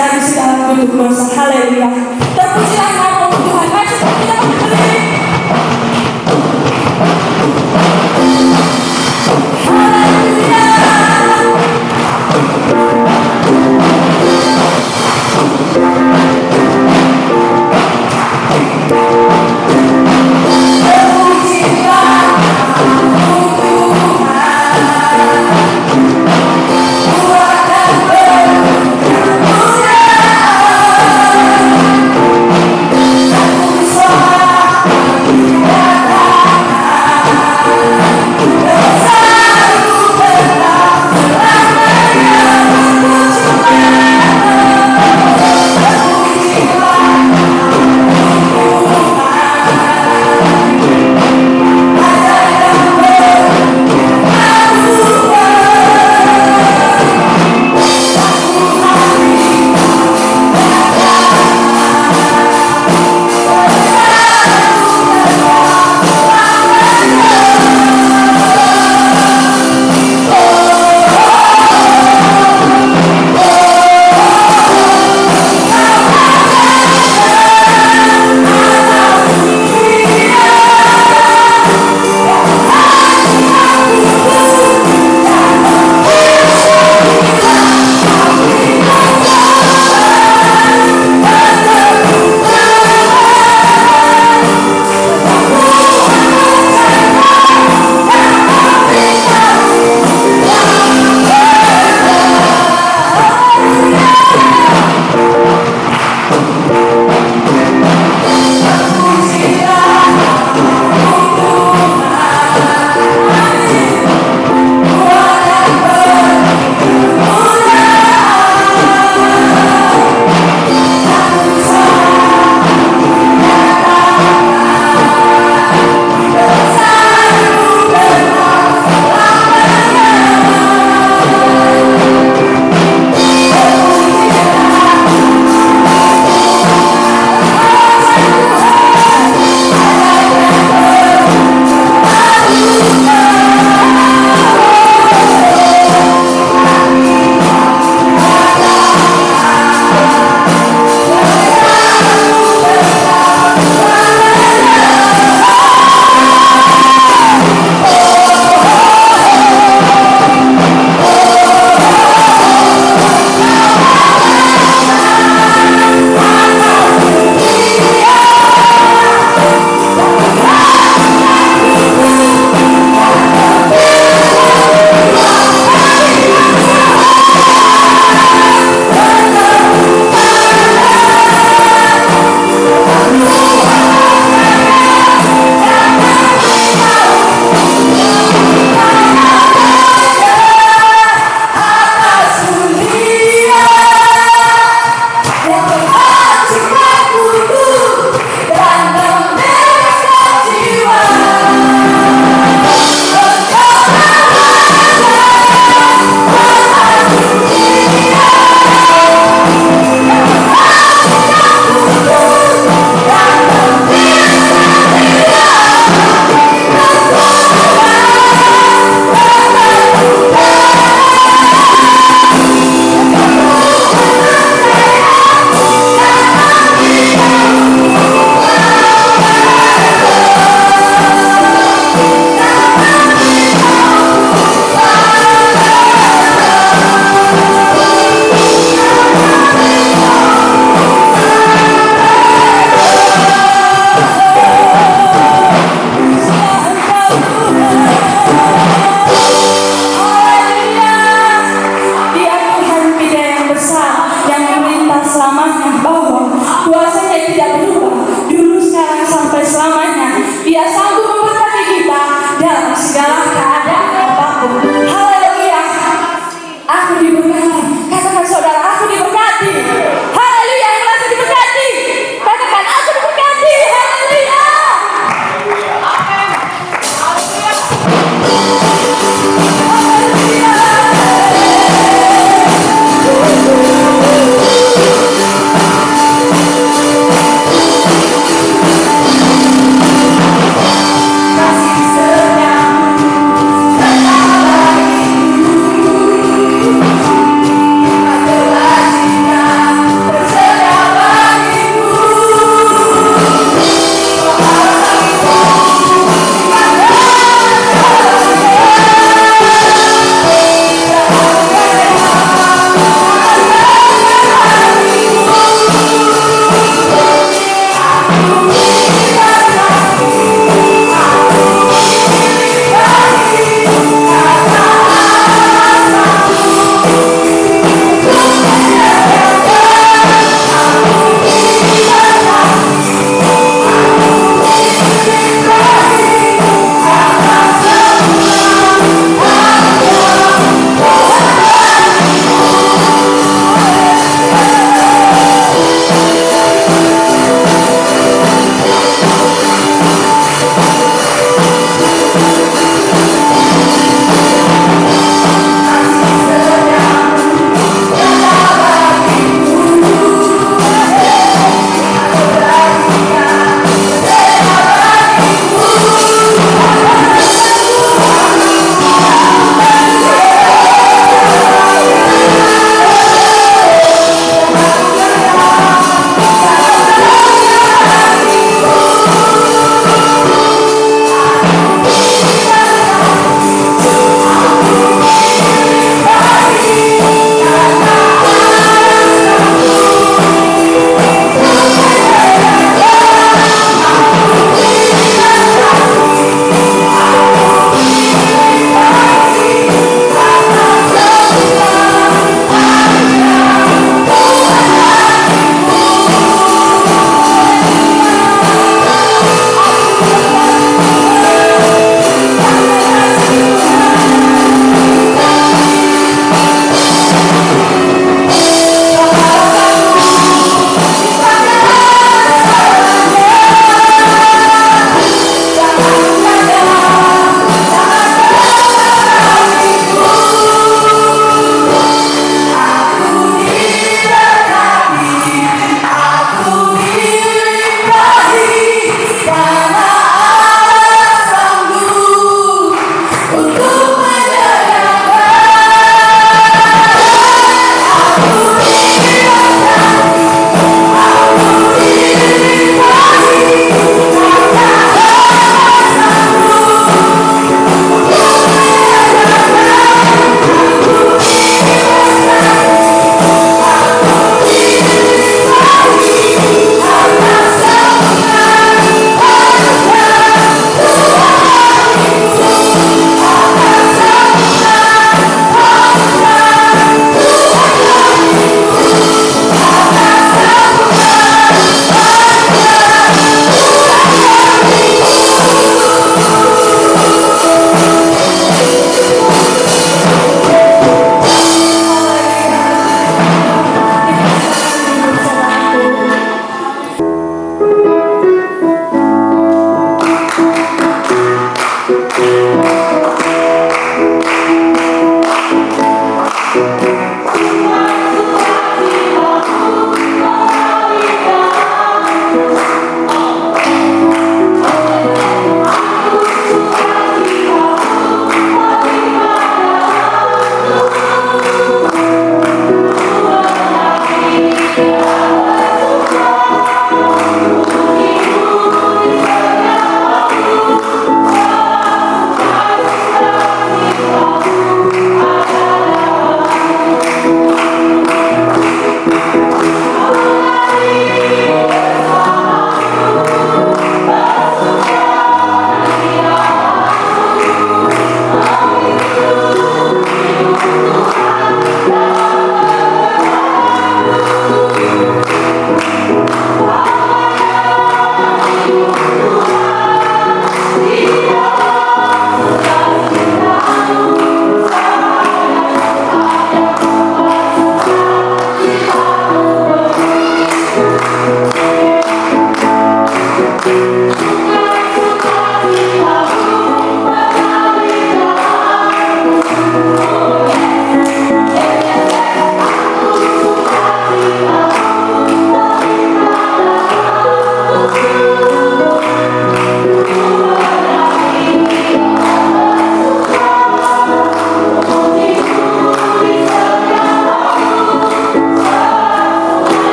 dari segala bentuk dosa. Haleluya. Terpujilah nama Tuhan. Mari kita berdiri. Haleluya. Terpujilah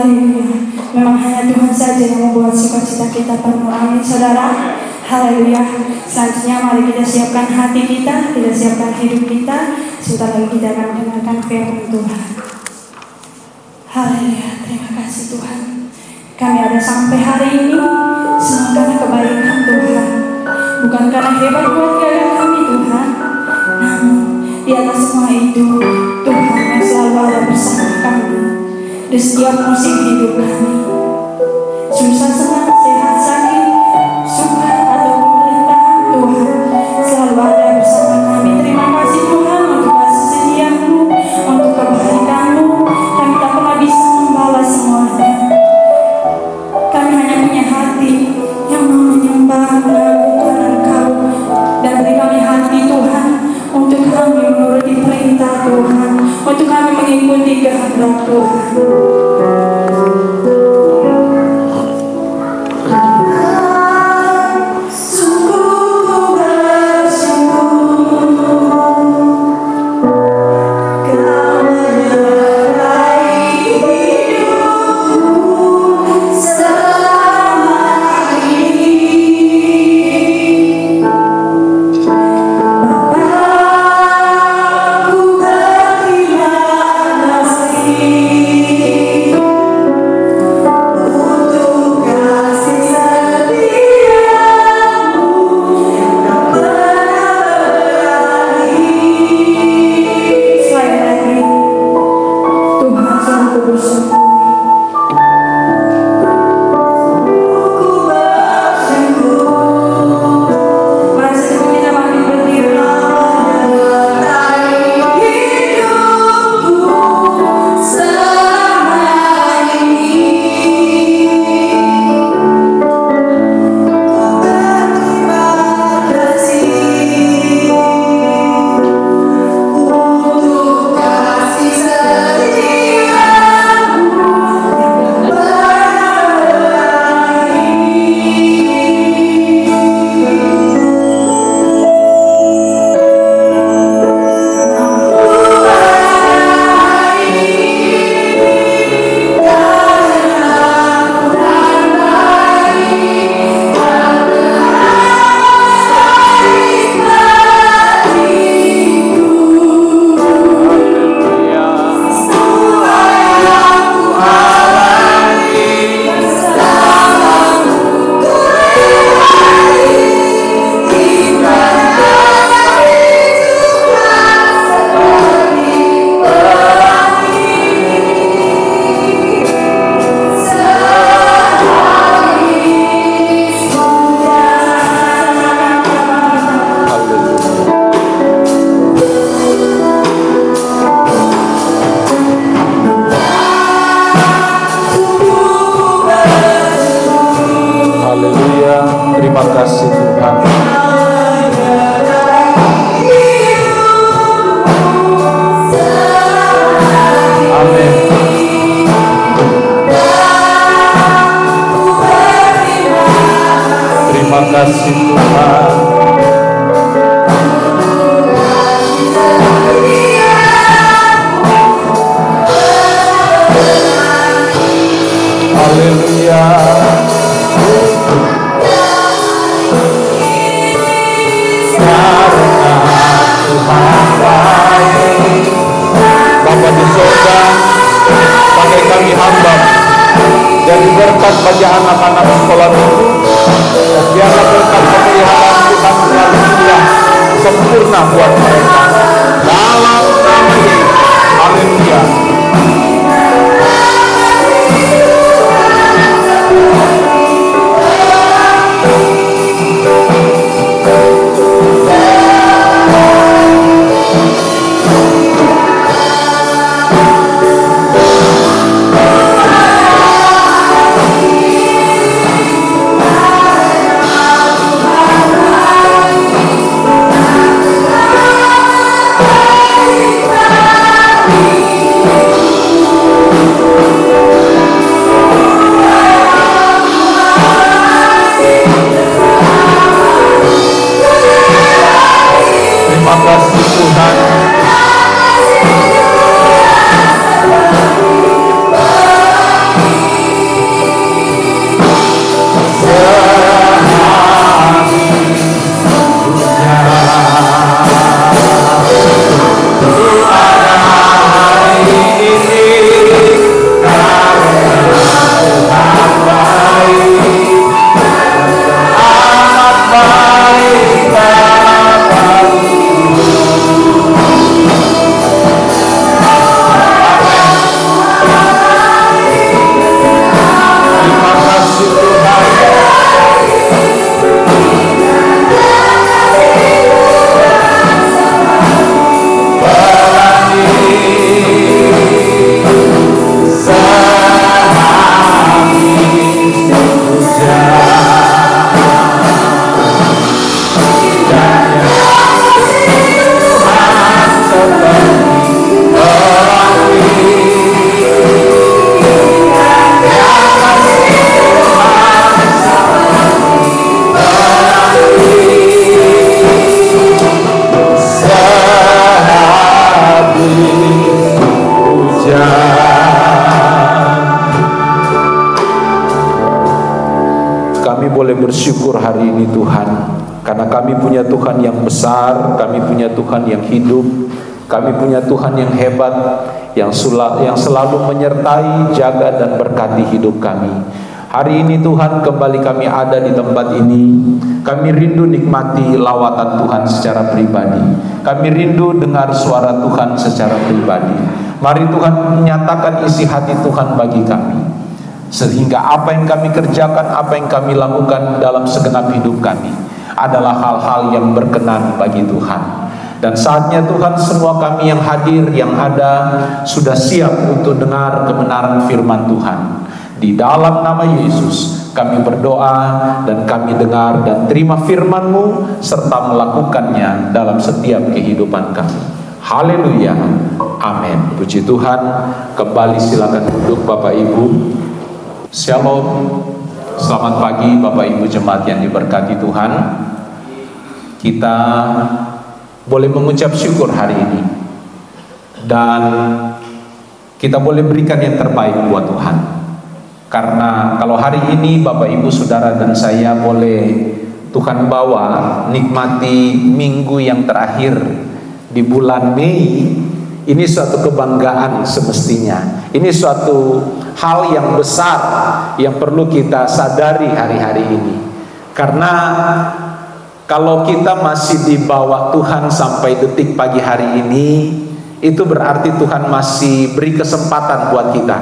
Haleluya. Memang hanya Tuhan saja yang membuat sukacita kita penuh. Amin, saudara. Haleluya. Selanjutnya mari kita siapkan hati kita siapkan hidup kita. Sebentar lagi kita akan mendengarkan firman Tuhan. Haleluya. Terima kasih Tuhan. Kami ada sampai hari ini semua karena kebaikan Tuhan. Bukan karena hebat buat kami Tuhan. Namun di atas semua itu Tuhan yang selalu ada bersama kami di setiap musim hidup kami. Susah senang, sehat sakit, suka atau pemerintahan, Tuhan selalu ada bersama kami. Terima kasih Tuhan untuk kasih setiamu, untuk kebaikanmu. Kami tak pernah bisa membalas semuanya. Kami hanya punya hati yang mau menyembah, mengagungkan Engkau, dan beri kami hati Tuhan untuk kami menuruti perintah Tuhan, untuk kami mengikuti kehendak Tuhan. Bagi anak-anak sekolah itu, biarlah berkat pemeliharaan Tuhan selalu sempurna buat mereka. Dalam nama Yesus, haleluya. Karena kami punya Tuhan yang besar, kami punya Tuhan yang hidup, kami punya Tuhan yang hebat, yang selalu menyertai, jaga dan berkati hidup kami. Hari ini Tuhan, kembali kami ada di tempat ini. Kami rindu nikmati lawatan Tuhan secara pribadi. Kami rindu dengar suara Tuhan secara pribadi. Mari Tuhan menyatakan isi hati Tuhan bagi kami, sehingga apa yang kami kerjakan, apa yang kami lakukan dalam segenap hidup kami adalah hal-hal yang berkenan bagi Tuhan. Dan saatnya Tuhan, semua kami yang hadir, yang ada, sudah siap untuk dengar kebenaran firman Tuhan. Di dalam nama Yesus kami berdoa dan kami dengar dan terima firman-Mu serta melakukannya dalam setiap kehidupan kami. Haleluya, amin. Puji Tuhan. Kembali silakan duduk Bapak Ibu. Shalom. Selamat pagi Bapak Ibu jemaat yang diberkati Tuhan. Kita boleh mengucap syukur hari ini, dan kita boleh berikan yang terbaik buat Tuhan. Karena kalau hari ini Bapak Ibu Saudara dan saya boleh Tuhan bawa nikmati minggu yang terakhir di bulan Mei, ini suatu kebanggaan semestinya. Ini suatu hal yang besar yang perlu kita sadari hari-hari ini. Karena kalau kita masih di bawah Tuhan sampai detik pagi hari ini, itu berarti Tuhan masih beri kesempatan buat kita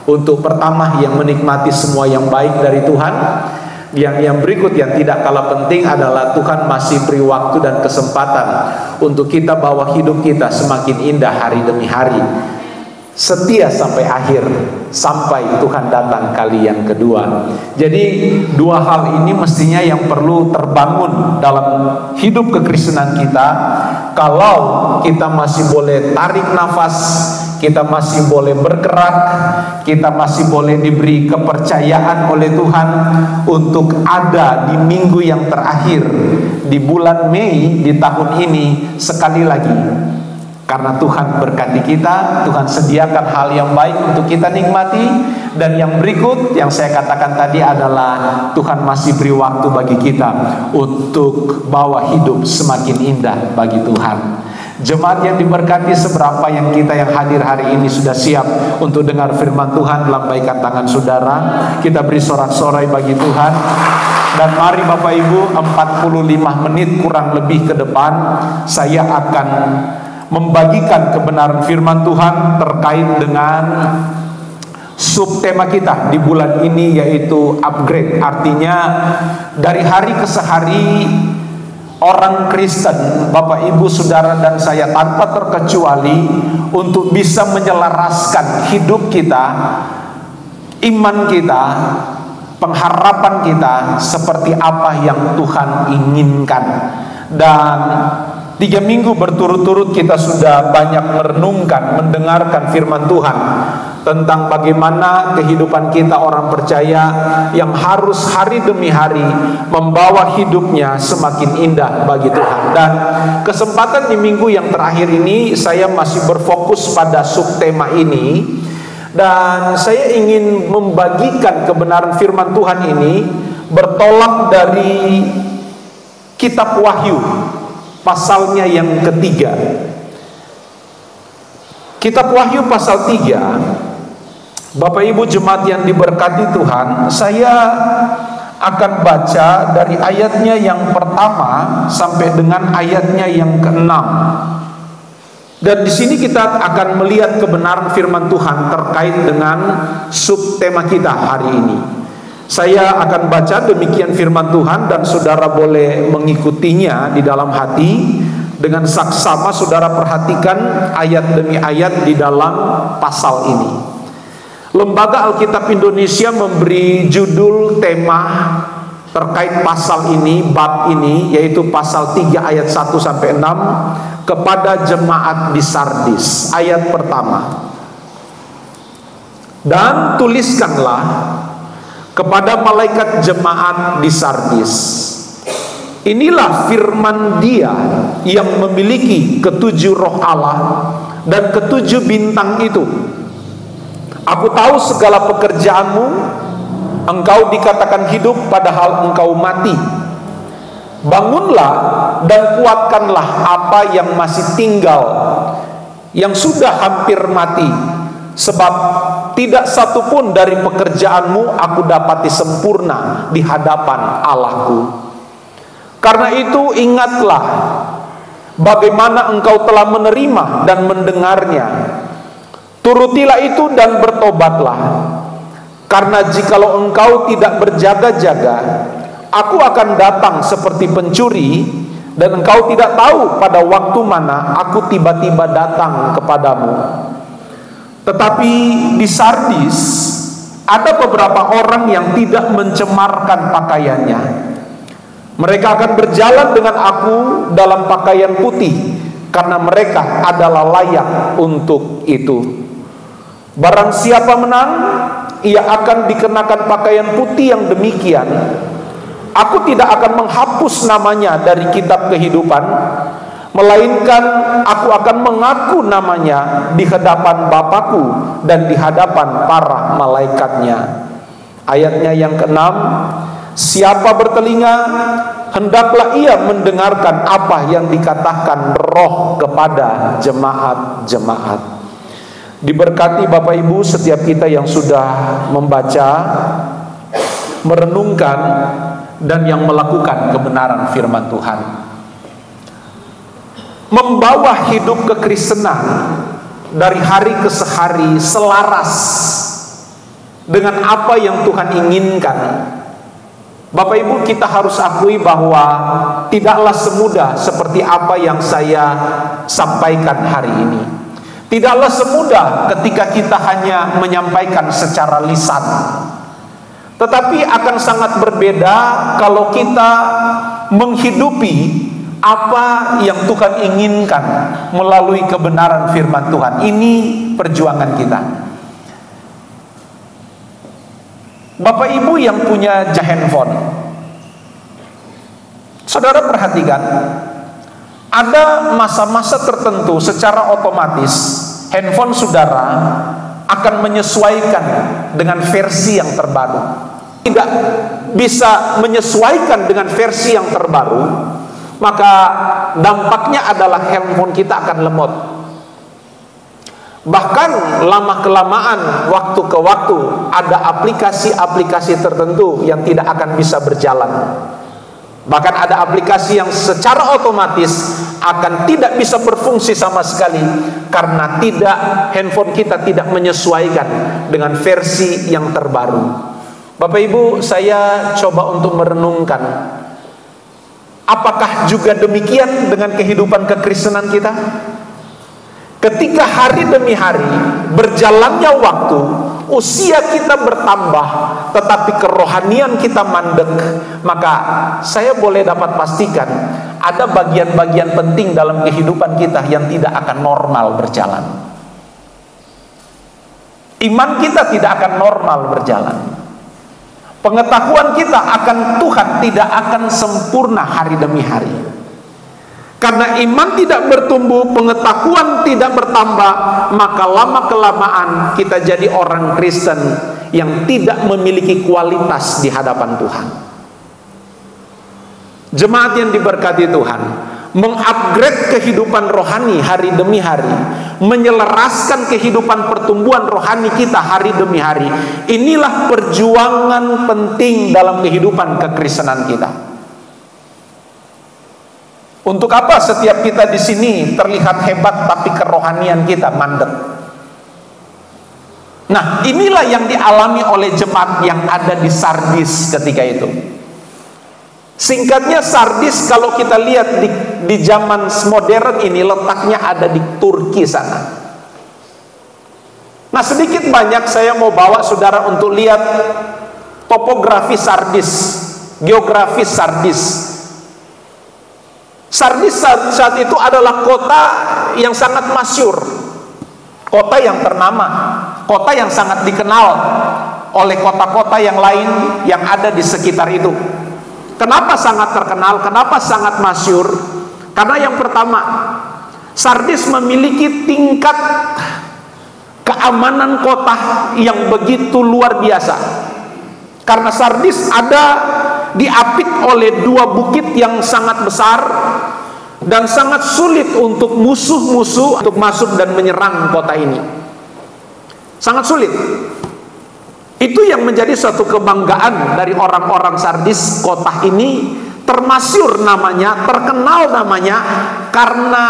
untuk pertama yang menikmati semua yang baik dari Tuhan. Yang berikut yang tidak kalah penting adalah Tuhan masih beri waktu dan kesempatan untuk kita bawa hidup kita semakin indah hari demi hari, setia sampai akhir, sampai Tuhan datang kali yang kedua. Jadi dua hal ini mestinya yang perlu terbangun dalam hidup kekristenan kita. Kalau kita masih boleh tarik nafas, kita masih boleh bergerak, kita masih boleh diberi kepercayaan oleh Tuhan untuk ada di minggu yang terakhir di bulan Mei di tahun ini sekali lagi. Karena Tuhan berkati kita, Tuhan sediakan hal yang baik untuk kita nikmati. Dan yang berikut yang saya katakan tadi adalah Tuhan masih beri waktu bagi kita untuk bawa hidup semakin indah bagi Tuhan. Jemaat yang diberkati, seberapa yang kita yang hadir hari ini sudah siap untuk dengar firman Tuhan? Lambaikan tangan saudara, kita beri sorak-sorai bagi Tuhan. Dan mari Bapak Ibu, 45 menit kurang lebih ke depan saya akan membagikan kebenaran firman Tuhan terkait dengan subtema kita di bulan ini, yaitu upgrade. Artinya dari hari ke hari orang Kristen, Bapak Ibu Saudara dan saya tanpa terkecuali, untuk bisa menyelaraskan hidup kita, iman kita, pengharapan kita seperti apa yang Tuhan inginkan. Dan 3 minggu berturut-turut kita sudah banyak merenungkan, mendengarkan firman Tuhan tentang bagaimana kehidupan kita orang percaya yang harus hari demi hari membawa hidupnya semakin indah bagi Tuhan. Dan kesempatan di minggu yang terakhir ini saya masih berfokus pada subtema ini, dan saya ingin membagikan kebenaran firman Tuhan ini bertolak dari kitab Wahyu pasalnya yang ketiga. Kitab Wahyu pasal 3. Bapak Ibu jemaat yang diberkati Tuhan, saya akan baca dari ayatnya yang pertama sampai dengan ayatnya yang ke-6. Dan di sini kita akan melihat kebenaran firman Tuhan terkait dengan subtema kita hari ini. Saya akan baca demikian firman Tuhan, dan saudara boleh mengikutinya di dalam hati. Dengan saksama saudara perhatikan ayat demi ayat di dalam pasal ini. Lembaga Alkitab Indonesia memberi judul tema terkait pasal ini, bab ini, yaitu pasal 3 ayat 1 sampai 6, kepada jemaat di Sardis. Ayat pertama. Dan tuliskanlah kepada malaikat jemaat di Sardis, inilah firman Dia yang memiliki ketujuh roh Allah dan ketujuh bintang itu. Aku tahu segala pekerjaanmu, engkau dikatakan hidup padahal engkau mati. Bangunlah dan kuatkanlah apa yang masih tinggal, yang sudah hampir mati, sebab tidak satupun dari pekerjaanmu aku dapati sempurna di hadapan Allahku. Karena itu ingatlah bagaimana engkau telah menerima dan mendengarnya. Turutilah itu dan bertobatlah. Karena jikalau engkau tidak berjaga-jaga, aku akan datang seperti pencuri, dan engkau tidak tahu pada waktu mana aku tiba-tiba datang kepadamu. Tetapi di Sardis ada beberapa orang yang tidak mencemarkan pakaiannya. Mereka akan berjalan dengan aku dalam pakaian putih, karena mereka adalah layak untuk itu. Barang siapa menang, ia akan dikenakan pakaian putih yang demikian. Aku tidak akan menghapus namanya dari kitab kehidupan, melainkan aku akan mengaku namanya di hadapan Bapakku dan di hadapan para malaikatnya. Ayatnya yang ke-6, siapa bertelinga, hendaklah ia mendengarkan apa yang dikatakan Roh kepada jemaat-jemaat. Diberkati Bapak Ibu setiap kita yang sudah membaca, merenungkan, dan yang melakukan kebenaran firman Tuhan. Membawa hidup kekristenan dari hari ke hari selaras dengan apa yang Tuhan inginkan. Bapak Ibu, kita harus akui bahwa tidaklah semudah seperti apa yang saya sampaikan hari ini. Tidaklah semudah ketika kita hanya menyampaikan secara lisan. Tetapi akan sangat berbeda kalau kita menghidupi apa yang Tuhan inginkan melalui kebenaran firman Tuhan. Ini perjuangan kita. Bapak Ibu yang punya handphone, saudara perhatikan, ada masa-masa tertentu secara otomatis handphone saudara akan menyesuaikan dengan versi yang terbaru. Tidak bisa menyesuaikan dengan versi yang terbaru, maka dampaknya adalah handphone kita akan lemot. Bahkan lama-kelamaan, waktu ke waktu, ada aplikasi-aplikasi tertentu yang tidak akan bisa berjalan. Bahkan ada aplikasi yang secara otomatis akan tidak bisa berfungsi sama sekali karena handphone kita tidak menyesuaikan dengan versi yang terbaru. Bapak Ibu, saya coba untuk merenungkan, apakah juga demikian dengan kehidupan kekristenan kita? Ketika hari demi hari berjalannya waktu, usia kita bertambah, tetapi kerohanian kita mandek, maka saya boleh dapat pastikan ada bagian-bagian penting dalam kehidupan kita yang tidak akan normal berjalan. Iman kita tidak akan normal berjalan. Pengetahuan kita akan Tuhan tidak akan sempurna hari demi hari. Karena iman tidak bertumbuh, pengetahuan tidak bertambah, maka lama-kelamaan kita jadi orang Kristen yang tidak memiliki kualitas di hadapan Tuhan. Jemaat yang diberkati Tuhan, mengupgrade kehidupan rohani hari demi hari, menyelaraskan kehidupan pertumbuhan rohani kita hari demi hari. Inilah perjuangan penting dalam kehidupan kekristenan kita. Untuk apa setiap kita di sini terlihat hebat tapi kerohanian kita mandek? Nah, inilah yang dialami oleh jemaat yang ada di Sardis ketika itu. Singkatnya, Sardis kalau kita lihat di zaman modern ini letaknya ada di Turki sana. Nah, sedikit banyak saya mau bawa saudara untuk lihat topografi Sardis, geografis Sardis. Sardis saat itu adalah kota yang sangat masyhur, kota yang ternama, kota yang sangat dikenal oleh kota-kota yang lain yang ada di sekitar itu. Kenapa sangat terkenal? Kenapa sangat masyhur? Karena yang pertama, Sardis memiliki tingkat keamanan kota yang begitu luar biasa. Karena Sardis ada diapit oleh dua bukit yang sangat besar dan sangat sulit untuk musuh-musuh untuk masuk dan menyerang kota ini. Sangat sulit. Itu yang menjadi suatu kebanggaan dari orang-orang Sardis. Kota ini termasyhur namanya, terkenal namanya karena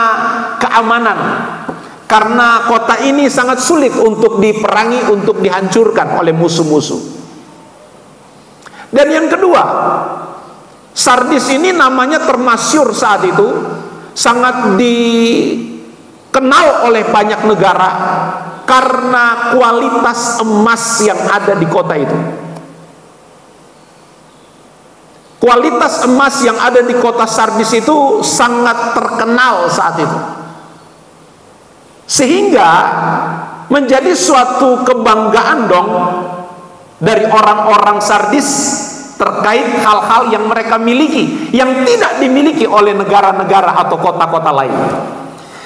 keamanan. Karena kota ini sangat sulit untuk diperangi, untuk dihancurkan oleh musuh-musuh. Dan yang kedua, Sardis ini namanya termasyhur saat itu, sangat dikenal oleh banyak negara karena kualitas emas yang ada di kota itu. Kualitas emas yang ada di kota Sardis itu sangat terkenal saat itu, sehingga menjadi suatu kebanggaan dong dari orang-orang Sardis terkait hal-hal yang mereka miliki yang tidak dimiliki oleh negara-negara atau kota-kota lain.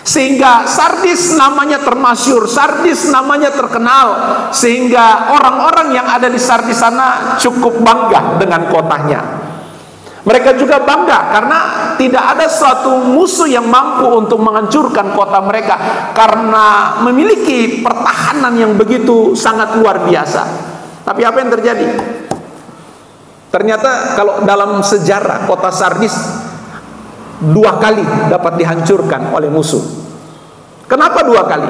Sehingga Sardis namanya termasyhur, Sardis namanya terkenal, sehingga orang-orang yang ada di Sardis sana cukup bangga dengan kotanya. Mereka juga bangga karena tidak ada suatu musuh yang mampu untuk menghancurkan kota mereka, karena memiliki pertahanan yang begitu sangat luar biasa. Tapi apa yang terjadi? Ternyata kalau dalam sejarah kota Sardis 2 kali dapat dihancurkan oleh musuh. Kenapa 2 kali?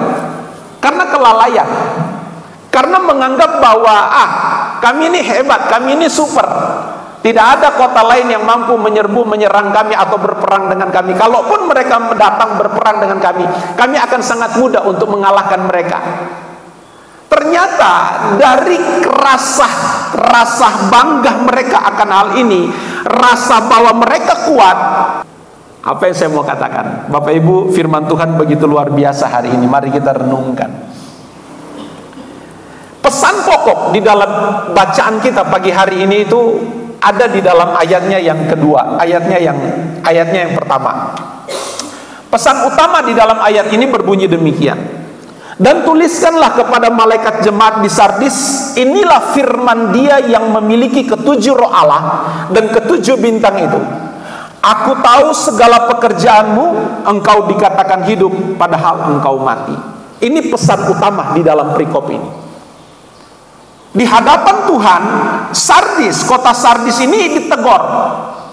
Karena kelalaian. Karena menganggap bahwa kami ini hebat, kami ini super. Tidak ada kota lain yang mampu menyerang kami atau berperang dengan kami. Kalaupun mereka datang berperang dengan kami akan sangat mudah untuk mengalahkan mereka. Ternyata dari rasa bangga mereka akan hal ini, rasa bahwa mereka kuat. Apa yang saya mau katakan, Bapak Ibu, firman Tuhan begitu luar biasa hari ini. Mari kita renungkan. Pesan pokok di dalam bacaan kita pagi hari ini itu ada di dalam ayatnya yang kedua, ayatnya yang pertama. Pesan utama di dalam ayat ini berbunyi demikian: dan tuliskanlah kepada malaikat jemaat di Sardis, inilah firman Dia yang memiliki 7 roh Allah dan 7 bintang itu. Aku tahu segala pekerjaanmu, engkau dikatakan hidup padahal engkau mati. Ini pesan utama di dalam perikop ini. Di hadapan Tuhan, Sardis, kota Sardis ini ditegur,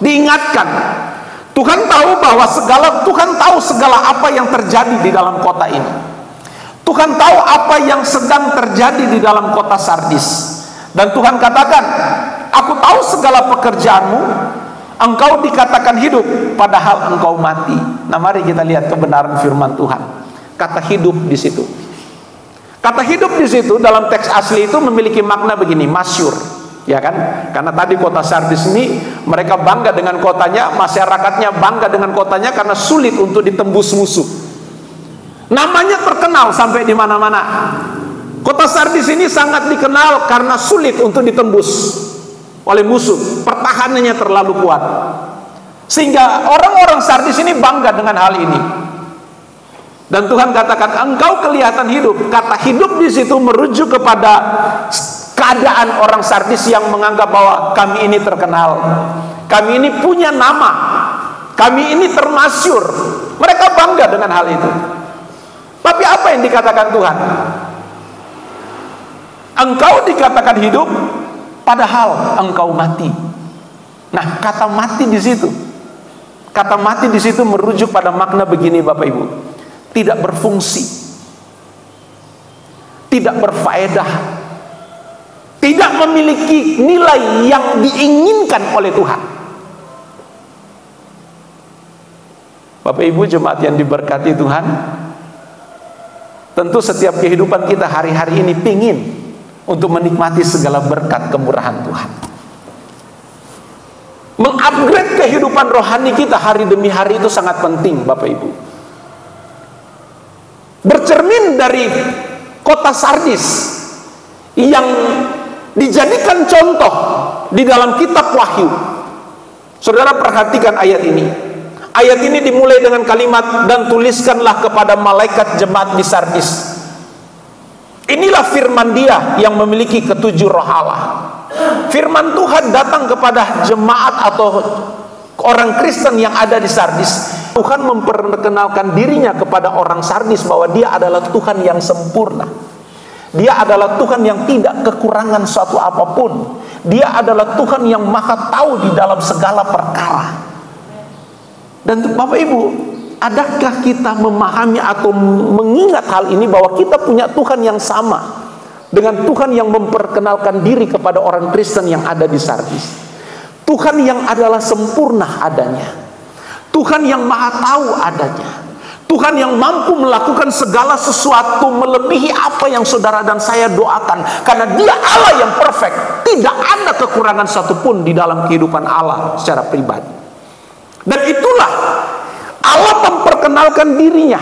diingatkan. Tuhan tahu segala apa yang terjadi di dalam kota ini. Tuhan tahu apa yang sedang terjadi di dalam kota Sardis. Dan Tuhan katakan, aku tahu segala pekerjaanmu, engkau dikatakan hidup padahal engkau mati. Nah, mari kita lihat kebenaran firman Tuhan. Kata hidup di situ. Kata hidup di situ dalam teks asli itu memiliki makna begini, masyhur. Ya kan? Karena tadi kota Sardis ini mereka bangga dengan kotanya, masyarakatnya bangga dengan kotanya karena sulit untuk ditembus musuh. Namanya terkenal sampai di mana-mana. Kota Sardis ini sangat dikenal karena sulit untuk ditembus oleh musuh. Pertahanannya terlalu kuat. Sehingga orang-orang Sardis ini bangga dengan hal ini. Dan Tuhan katakan, engkau kelihatan hidup. Kata hidup di situ merujuk kepada keadaan orang Sardis yang menganggap bahwa kami ini terkenal, kami ini punya nama, kami ini termasyhur. Mereka bangga dengan hal itu. Tapi apa yang dikatakan Tuhan? Engkau dikatakan hidup, padahal engkau mati. Nah, kata mati di situ, kata mati di situ merujuk pada makna begini, Bapak Ibu: tidak berfungsi, tidak berfaedah, tidak memiliki nilai yang diinginkan oleh Tuhan. Bapak Ibu jemaat yang diberkati Tuhan, tentu setiap kehidupan kita hari-hari ini pingin untuk menikmati segala berkat kemurahan Tuhan. Mengupgrade kehidupan rohani kita hari demi hari itu sangat penting, Bapak Ibu. Bercermin dari kota Sardis yang dijadikan contoh di dalam kitab Wahyu. Saudara perhatikan ayat ini. Ayat ini dimulai dengan kalimat, dan tuliskanlah kepada malaikat jemaat di Sardis. Inilah firman Dia yang memiliki 7 roh Allah. firman Tuhan datang kepada jemaat atau orang Kristen yang ada di Sardis. Tuhan memperkenalkan dirinya kepada orang Sardis bahwa dia adalah Tuhan yang sempurna. Dia adalah Tuhan yang tidak kekurangan suatu apapun. Dia adalah Tuhan yang maha tahu di dalam segala perkara. Dan Bapak Ibu, adakah kita memahami atau mengingat hal ini bahwa kita punya Tuhan yang sama dengan Tuhan yang memperkenalkan diri kepada orang Kristen yang ada di Sardis? Tuhan yang adalah sempurna adanya, Tuhan yang maha tahu adanya, Tuhan yang mampu melakukan segala sesuatu melebihi apa yang saudara dan saya doakan, karena Dia Allah yang perfect. Tidak ada kekurangan satupun di dalam kehidupan Allah secara pribadi. Dan itulah Allah memperkenalkan dirinya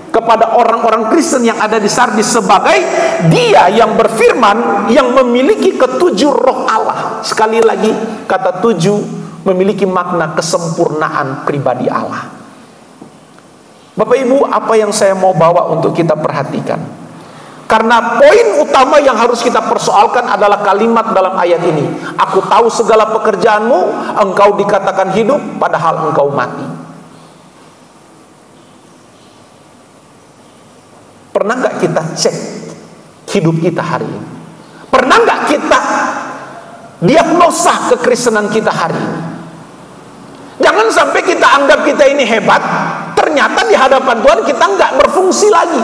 kepada orang-orang Kristen yang ada di Sardis sebagai Dia yang berfirman, yang memiliki ketujuh roh Allah. Sekali lagi, kata tujuh memiliki makna kesempurnaan pribadi Allah. Bapak Ibu, apa yang saya mau bawa untuk kita perhatikan? Karena poin utama yang harus kita persoalkan adalah kalimat dalam ayat ini. Aku tahu segala pekerjaanmu, engkau dikatakan hidup, padahal engkau mati. Pernah nggak kita cek hidup kita hari ini? Pernah nggak kita diagnosa kekristenan kita hari ini? Jangan sampai kita anggap kita ini hebat, ternyata di hadapan Tuhan kita nggak berfungsi lagi,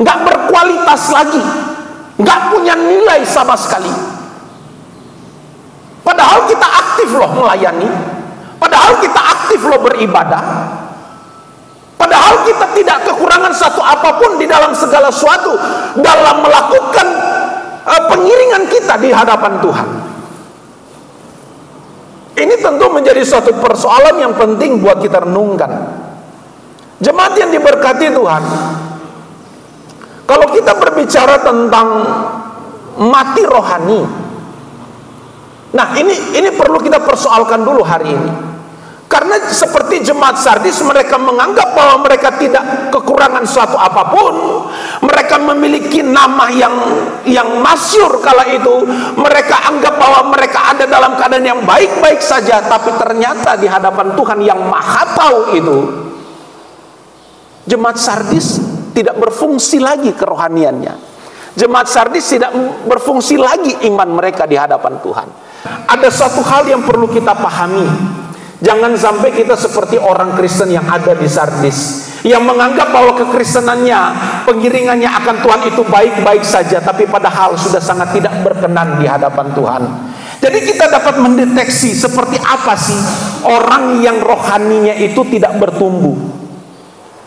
nggak berkualitas lagi, nggak punya nilai sama sekali. Padahal kita aktif loh melayani, padahal kita aktif loh beribadah, padahal kita tidak kekurangan satu apapun di dalam segala sesuatu dalam melakukan pengiringan kita di hadapan Tuhan. Ini tentu menjadi suatu persoalan yang penting buat kita renungkan. Jemaat yang diberkati Tuhan, kalau kita berbicara tentang mati rohani, nah ini perlu kita persoalkan dulu hari ini. Karena seperti jemaat Sardis, mereka menganggap bahwa mereka tidak kekurangan suatu apapun. Mereka memiliki nama yang masyhur kala itu. Mereka anggap bahwa mereka ada dalam keadaan yang baik-baik saja. Tapi ternyata di hadapan Tuhan yang maha tahu itu, jemaat Sardis tidak berfungsi lagi kerohaniannya. Jemaat Sardis tidak berfungsi lagi iman mereka di hadapan Tuhan. Ada satu hal yang perlu kita pahami. Jangan sampai kita seperti orang Kristen yang ada di Sardis, yang menganggap bahwa kekristenannya, pengiringannya akan Tuhan itu baik-baik saja, tapi padahal sudah sangat tidak berkenan di hadapan Tuhan. Jadi kita dapat mendeteksi seperti apa sih orang yang rohaninya itu tidak bertumbuh.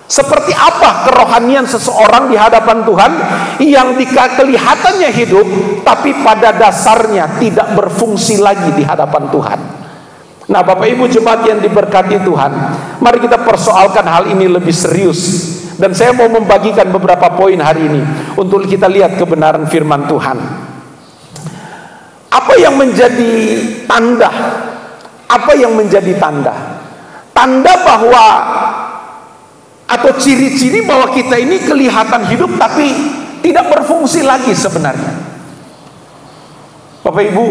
Seperti apa kerohanian seseorang di hadapan Tuhan yang kelihatannya hidup, tapi pada dasarnya tidak berfungsi lagi di hadapan Tuhan. Nah, Bapak Ibu jemaat yang diberkati Tuhan, mari kita persoalkan hal ini lebih serius. Dan saya mau membagikan beberapa poin hari ini untuk kita lihat kebenaran firman Tuhan. Apa yang menjadi tanda? Apa yang menjadi tanda? Tanda bahwa atau ciri-ciri bahwa kita ini kelihatan hidup tapi tidak berfungsi lagi sebenarnya. Bapak Ibu,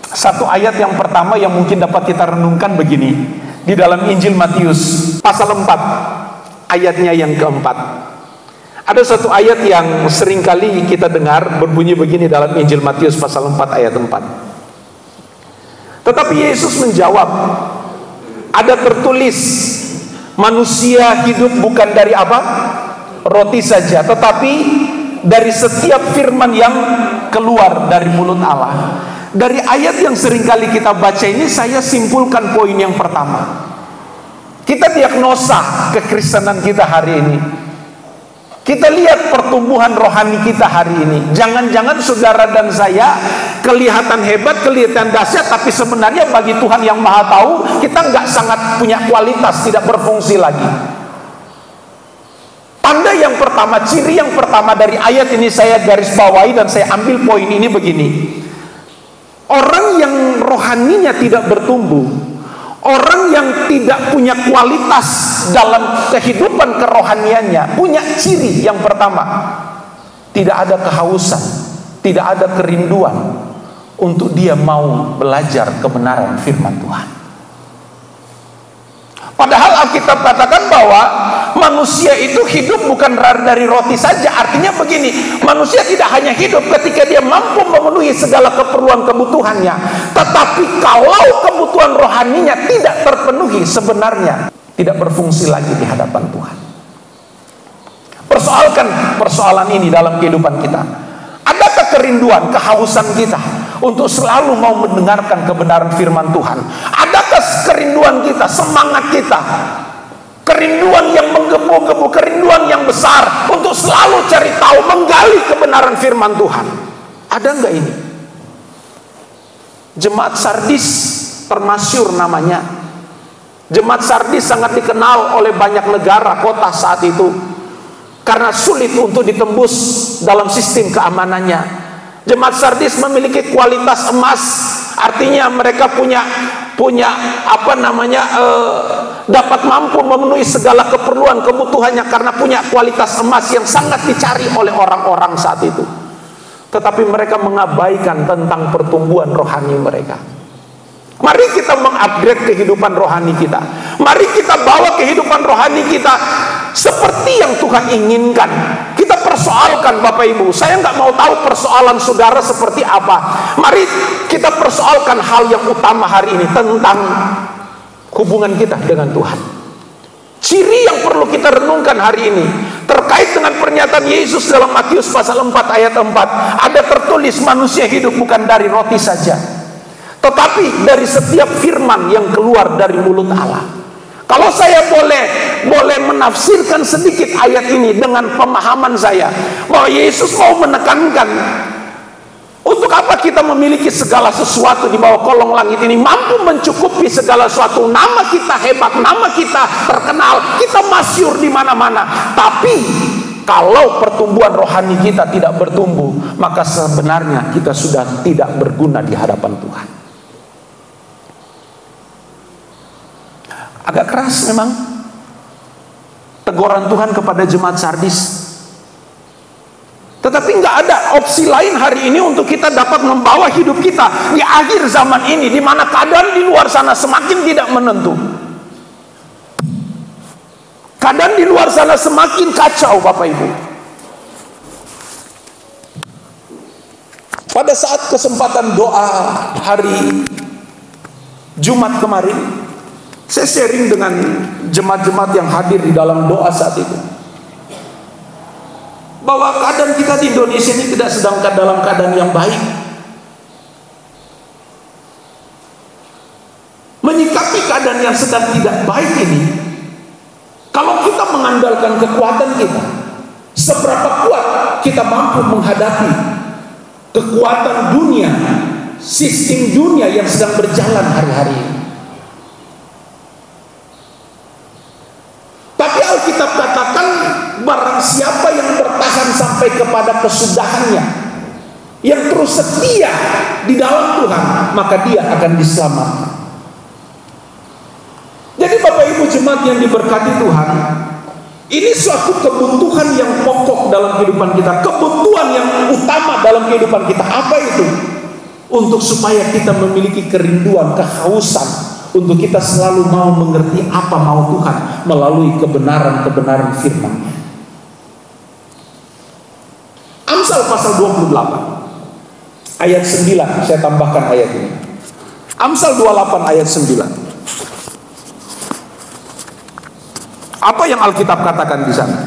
satu ayat yang pertama yang mungkin dapat kita renungkan begini, di dalam Injil Matius pasal 4 ayatnya yang keempat. Ada satu ayat yang seringkali kita dengar berbunyi begini dalam Injil Matius pasal 4 ayat 4. Tetapi Yesus menjawab, ada tertulis, manusia hidup bukan dari apa? Roti saja, tetapi dari setiap firman yang keluar dari mulut Allah. Dari ayat yang seringkali kita baca ini, saya simpulkan poin yang pertama. Kita diagnosa kekristenan kita hari ini. Kita lihat pertumbuhan rohani kita hari ini. Jangan-jangan saudara dan saya kelihatan hebat, kelihatan dahsyat, tapi sebenarnya bagi Tuhan yang maha tahu, kita nggak sangat punya kualitas, tidak berfungsi lagi. Tanda yang pertama, ciri yang pertama dari ayat ini saya garis bawahi dan saya ambil poin ini begini. Orang yang rohaninya tidak bertumbuh, orang yang tidak punya kualitas dalam kehidupan kerohaniannya, punya ciri yang pertama, tidak ada kehausan, tidak ada kerinduan untuk dia mau belajar kebenaran firman Tuhan. Padahal Alkitab katakan bahwa manusia itu hidup bukan dari roti saja. Artinya begini, manusia tidak hanya hidup ketika dia mampu memenuhi segala keperluan kebutuhannya, tetapi kalau kebutuhan rohaninya tidak terpenuhi, sebenarnya tidak berfungsi lagi di hadapan Tuhan. Persoalkan persoalan ini dalam kehidupan kita. Adakah kerinduan, kehausan kita untuk selalu mau mendengarkan kebenaran firman Tuhan? Adakah kerinduan kita, semangat kita, kerinduan yang menggebu-gebu, kerinduan yang besar untuk selalu cari tahu, menggali kebenaran firman Tuhan? Ada enggak ini? Jemaat Sardis termasyur namanya. Jemaat Sardis sangat dikenal oleh banyak negara, kota saat itu, karena sulit untuk ditembus dalam sistem keamanannya. Jemaat Sardis memiliki kualitas emas, artinya mereka punya dapat mampu memenuhi segala keperluan kebutuhannya karena punya kualitas emas yang sangat dicari oleh orang-orang saat itu. Tetapi mereka mengabaikan tentang pertumbuhan rohani mereka. Mari kita mengupgrade kehidupan rohani kita. Mari kita bawa kehidupan rohani kita seperti yang Tuhan inginkan. Kita persoalkan Bapak Ibu. Saya nggak mau tahu persoalan saudara seperti apa. Mari kita persoalkan hal yang utama hari ini tentang hubungan kita dengan Tuhan. Ciri yang perlu kita renungkan hari ini terkait dengan pernyataan Yesus dalam Matius pasal 4 ayat 4. Ada tertulis, manusia hidup bukan dari roti saja, tetapi dari setiap firman yang keluar dari mulut Allah. Kalau saya boleh menafsirkan sedikit ayat ini dengan pemahaman saya, bahwa Yesus mau menekankan, untuk apa kita memiliki segala sesuatu di bawah kolong langit ini, mampu mencukupi segala sesuatu, nama kita hebat, nama kita terkenal, kita masyhur di mana-mana, tapi kalau pertumbuhan rohani kita tidak bertumbuh, maka sebenarnya kita sudah tidak berguna di hadapan Tuhan. Agak keras memang teguran Tuhan kepada jemaat Sardis, tetapi nggak ada opsi lain hari ini untuk kita dapat membawa hidup kita di akhir zaman ini, di mana keadaan di luar sana semakin tidak menentu. Keadaan di luar sana semakin kacau, Bapak Ibu. Pada saat kesempatan doa hari Jumat kemarin, saya sharing dengan jemaat-jemaat yang hadir di dalam doa saat itu, bahwa keadaan kita di Indonesia ini tidak sedang dalam keadaan yang baik. Menyikapi keadaan yang sedang tidak baik ini, kalau kita mengandalkan kekuatan kita, seberapa kuat kita mampu menghadapi kekuatan dunia, sistem dunia yang sedang berjalan hari-hari ini. Tapi Alkitab katakan, barang siapa yang bertahan sampai kepada kesudahannya, yang terus setia di dalam Tuhan, maka dia akan diselamatkan. Jadi Bapak Ibu jemaat yang diberkati Tuhan, ini suatu kebutuhan yang pokok dalam kehidupan kita, kebutuhan yang utama dalam kehidupan kita. Apa itu? Untuk supaya kita memiliki kerinduan, kehausan, untuk kita selalu mau mengerti apa mau Tuhan melalui kebenaran-kebenaran firman-Nya. Amsal pasal 28 ayat 9, saya tambahkan ayat ini. Amsal 28 ayat 9. Apa yang Alkitab katakan di sana?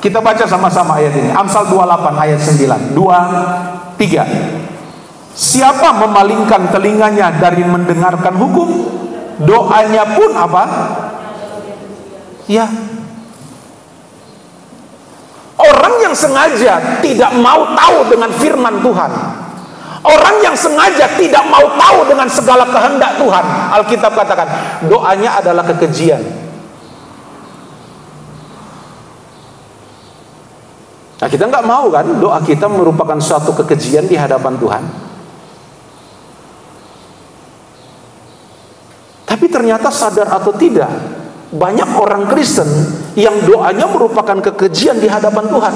Kita baca sama-sama ayat ini. Amsal 28 ayat 9. 2, 3. Siapa memalingkan telinganya dari mendengarkan hukum, doanya pun apa? Ya. Orang yang sengaja tidak mau tahu dengan firman Tuhan, orang yang sengaja tidak mau tahu dengan segala kehendak Tuhan, Alkitab katakan doanya adalah kekejian. Nah, kita nggak mau kan doa kita merupakan suatu kekejian di hadapan Tuhan. Tapi ternyata sadar atau tidak, banyak orang Kristen yang doanya merupakan kekejian di hadapan Tuhan.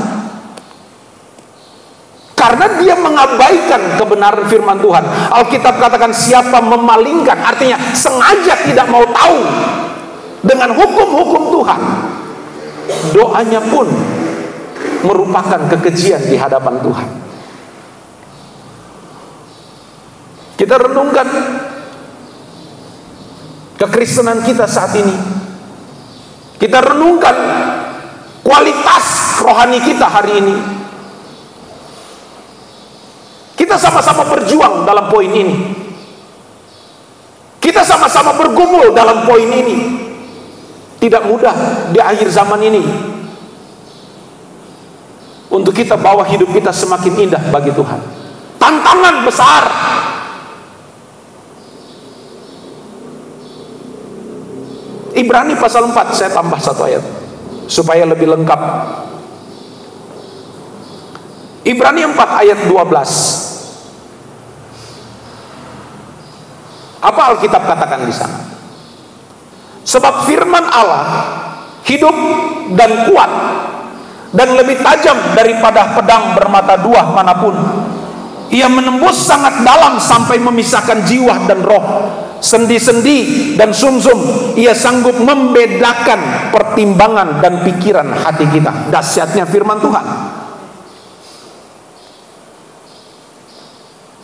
Karena dia mengabaikan kebenaran firman Tuhan. Alkitab katakan siapa memalingkan, artinya sengaja tidak mau tahu dengan hukum-hukum Tuhan, doanya pun merupakan kekejian di hadapan Tuhan. Kita renungkan kekristenan kita saat ini. Kita renungkan kualitas rohani kita hari ini. Kita sama-sama berjuang dalam poin ini. Kita sama-sama bergumul dalam poin ini. Tidak mudah di akhir zaman ini untuk kita bawa hidup kita semakin indah bagi Tuhan. Tantangan besar. Ibrani pasal 4, saya tambah satu ayat supaya lebih lengkap. Ibrani 4 ayat 12. Apa Alkitab katakan di sana? Sebab firman Allah hidup dan kuat dan lebih tajam daripada pedang bermata dua manapun. Ia menembus sangat dalam sampai memisahkan jiwa dan roh, sendi-sendi dan sumsum. Ia sanggup membedakan pertimbangan dan pikiran hati kita. Dahsyatnya firman Tuhan.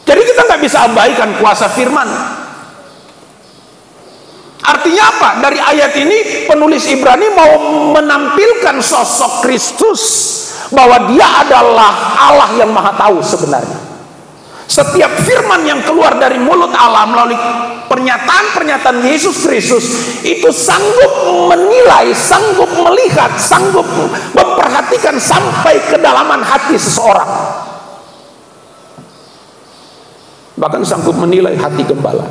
Jadi kita nggak bisa abaikan kuasa firman. Artinya apa? Dari ayat ini penulis Ibrani mau menampilkan sosok Kristus, bahwa dia adalah Allah yang maha tahu sebenarnya. Setiap firman yang keluar dari mulut Allah melalui pernyataan-pernyataan Yesus Kristus itu sanggup menilai, sanggup melihat, sanggup memperhatikan sampai kedalaman hati seseorang. Bahkan sanggup menilai hati gembala.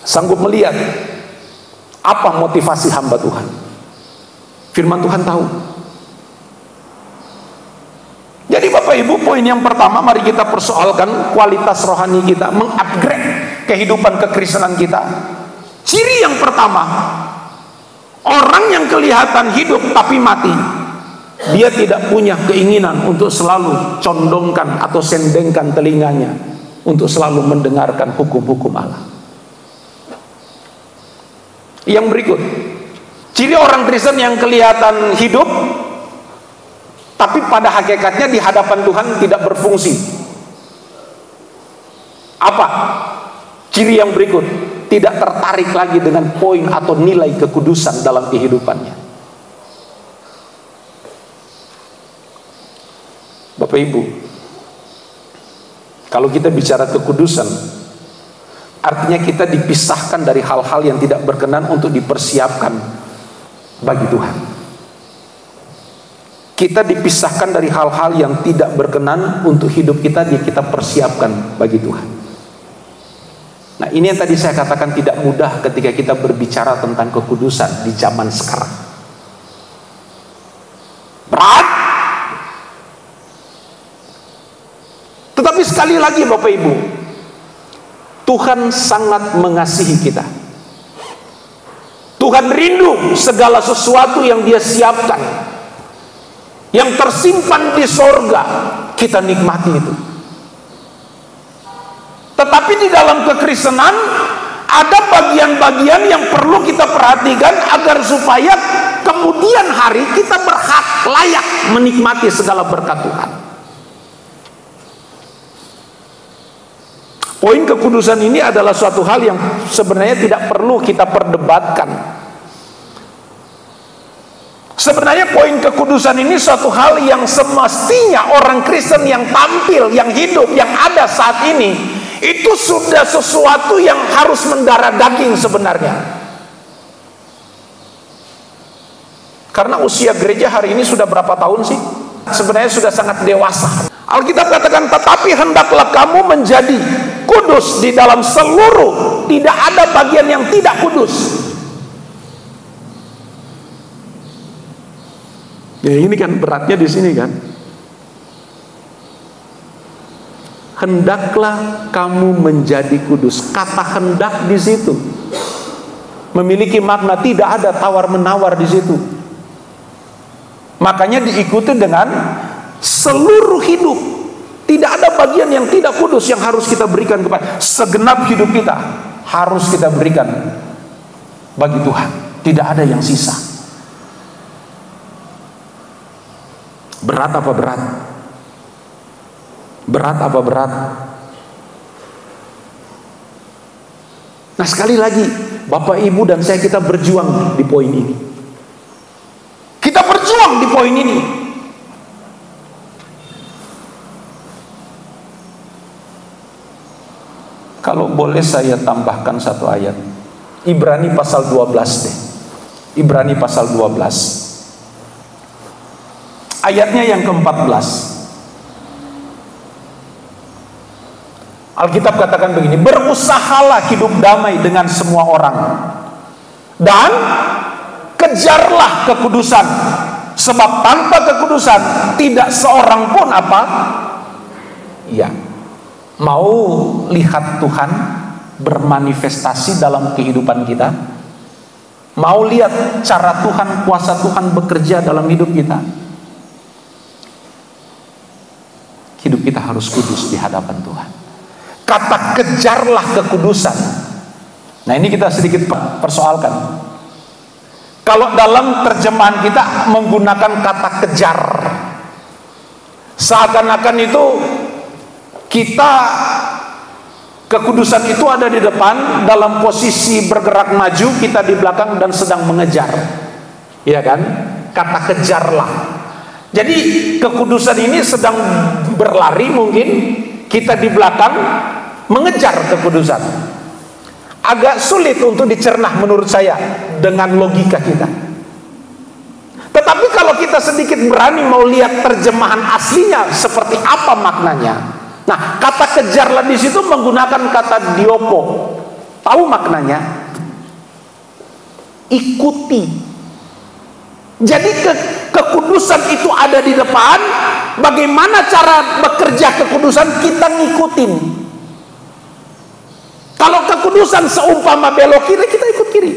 Sanggup melihat apa motivasi hamba Tuhan. Firman Tuhan tahu. Jadi Bapak Ibu, poin yang pertama, mari kita persoalkan kualitas rohani kita, mengupgrade kehidupan kekristenan kita. Ciri yang pertama, orang yang kelihatan hidup tapi mati, dia tidak punya keinginan untuk selalu condongkan atau sendengkan telinganya untuk selalu mendengarkan hukum-hukum Allah. Yang berikut, ciri orang Kristen yang kelihatan hidup tapi pada hakikatnya di hadapan Tuhan tidak berfungsi. Apa? Ciri yang berikut, tidak tertarik lagi dengan poin atau nilai kekudusan dalam kehidupannya. Bapak Ibu, kalau kita bicara kekudusan, artinya kita dipisahkan dari hal-hal yang tidak berkenan untuk dipersiapkan bagi Tuhan. Kita dipisahkan dari hal-hal yang tidak berkenan untuk hidup kita, kita persiapkan bagi Tuhan. Nah, ini yang tadi saya katakan tidak mudah ketika kita berbicara tentang kekudusan di zaman sekarang. Berat. Tetapi sekali lagi Bapak Ibu, Tuhan sangat mengasihi kita. Tuhan rindu segala sesuatu yang Dia siapkan, yang tersimpan di sorga, kita nikmati itu. Tetapi di dalam kekristenan ada bagian-bagian yang perlu kita perhatikan agar supaya kemudian hari kita berhak layak menikmati segala berkat Tuhan. Poin kekudusan ini adalah suatu hal yang sebenarnya tidak perlu kita perdebatkan. Sebenarnya poin kekudusan ini suatu hal yang semestinya orang Kristen yang tampil, yang hidup, yang ada saat ini, itu sudah sesuatu yang harus mendarah daging sebenarnya. Karena usia gereja hari ini sudah berapa tahun sih? Sebenarnya sudah sangat dewasa. Alkitab katakan, tetapi hendaklah kamu menjadi kudus di dalam seluruh, tidak ada bagian yang tidak kudus. Ya, ini kan beratnya di sini kan. Hendaklah kamu menjadi kudus. Kata hendak di situ memiliki makna, tidak ada tawar menawar di situ. Makanya diikuti dengan seluruh hidup. Tidak ada bagian yang tidak kudus yang harus kita berikan kepada, segenap hidup kita harus kita berikan bagi Tuhan. Tidak ada yang sisa. Berat apa berat? Berat apa berat? Nah, sekali lagi, Bapak, Ibu, dan saya, kita berjuang di poin ini. Kita berjuang di poin ini. Kalau boleh saya tambahkan satu ayat. Ibrani pasal 12 deh. Ibrani pasal 12. Ayatnya yang ke-14. Alkitab katakan begini, berusahalah hidup damai dengan semua orang, dan kejarlah kekudusan, sebab tanpa kekudusan tidak seorang pun apa? Ya, mau lihat Tuhan bermanifestasi dalam kehidupan kita, mau lihat cara Tuhan, kuasa Tuhan bekerja dalam hidup kita, hidup kita harus kudus di hadapan Tuhan. Kata kejarlah kekudusan, nah ini kita sedikit persoalkan. Kalau dalam terjemahan kita menggunakan kata kejar, seakan-akan itu kita, kekudusan itu ada di depan dalam posisi bergerak maju, kita di belakang dan sedang mengejar, ya kan? Kata kejarlah. Jadi kekudusan ini sedang berlari, mungkin kita di belakang mengejar kekudusan. Agak sulit untuk dicerna menurut saya dengan logika kita. Tetapi kalau kita sedikit berani mau lihat terjemahan aslinya seperti apa maknanya. Nah, kata kejarlah di situ menggunakan kata diopo. Tahu maknanya? Ikuti. Jadi kekudusan itu ada di depan. Bagaimana cara bekerja kekudusan? Kita ngikutin. Kalau kekudusan seumpama belok kiri, kita ikut kiri.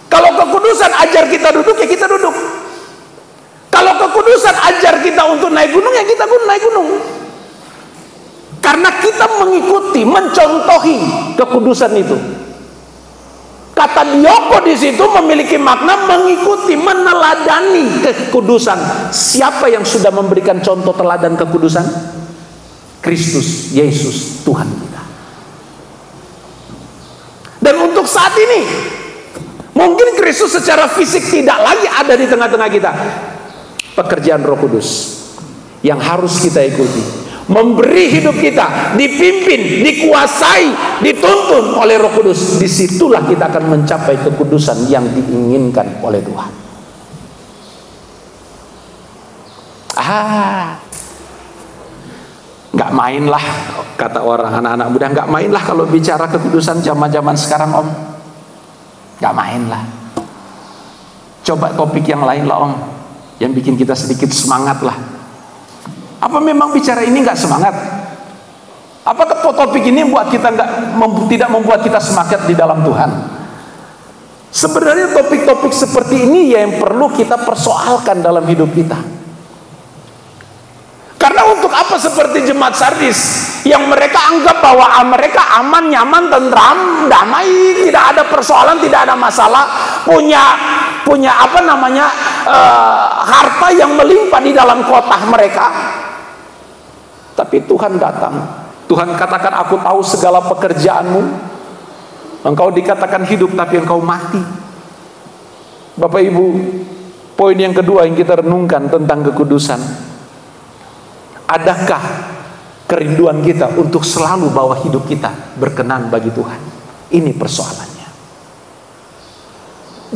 Kalau kekudusan ajar kita duduk, ya kita duduk. Kalau kekudusan ajar kita untuk naik gunung, ya kita naik gunung. Karena kita mengikuti, mencontohi kekudusan itu. Kata dioko di situ memiliki makna mengikuti, meneladani kekudusan. Siapa yang sudah memberikan contoh teladan kekudusan? Kristus Yesus, Tuhan kita. Dan untuk saat ini, mungkin Kristus secara fisik tidak lagi ada di tengah-tengah kita. Pekerjaan Roh Kudus yang harus kita ikuti, memberi hidup kita dipimpin, dikuasai, dituntun oleh Roh Kudus. Disitulah kita akan mencapai kekudusan yang diinginkan oleh Tuhan. Nggak main lah, kata orang, anak-anak muda, nggak main lah kalau bicara kekudusan zaman-zaman sekarang, Om. Nggak main lah. Coba topik yang lain lah, Om, yang bikin kita sedikit semangat lah. Apa memang bicara ini nggak semangat? Apakah topik ini buat kita tidak membuat kita semangat di dalam Tuhan? Sebenarnya topik-topik seperti ini yang perlu kita persoalkan dalam hidup kita. Karena untuk apa seperti jemaat Sardis yang mereka anggap bahwa mereka aman, nyaman, tentram, damai, tidak ada persoalan, tidak ada masalah, punya apa namanya harta yang melimpah di dalam kota mereka. Tapi Tuhan datang, Tuhan katakan, aku tahu segala pekerjaanmu, engkau dikatakan hidup tapi engkau mati. Bapak Ibu, poin yang kedua yang kita renungkan tentang kekudusan. Adakah kerinduan kita untuk selalu bahwa hidup kita berkenan bagi Tuhan? Ini persoalannya.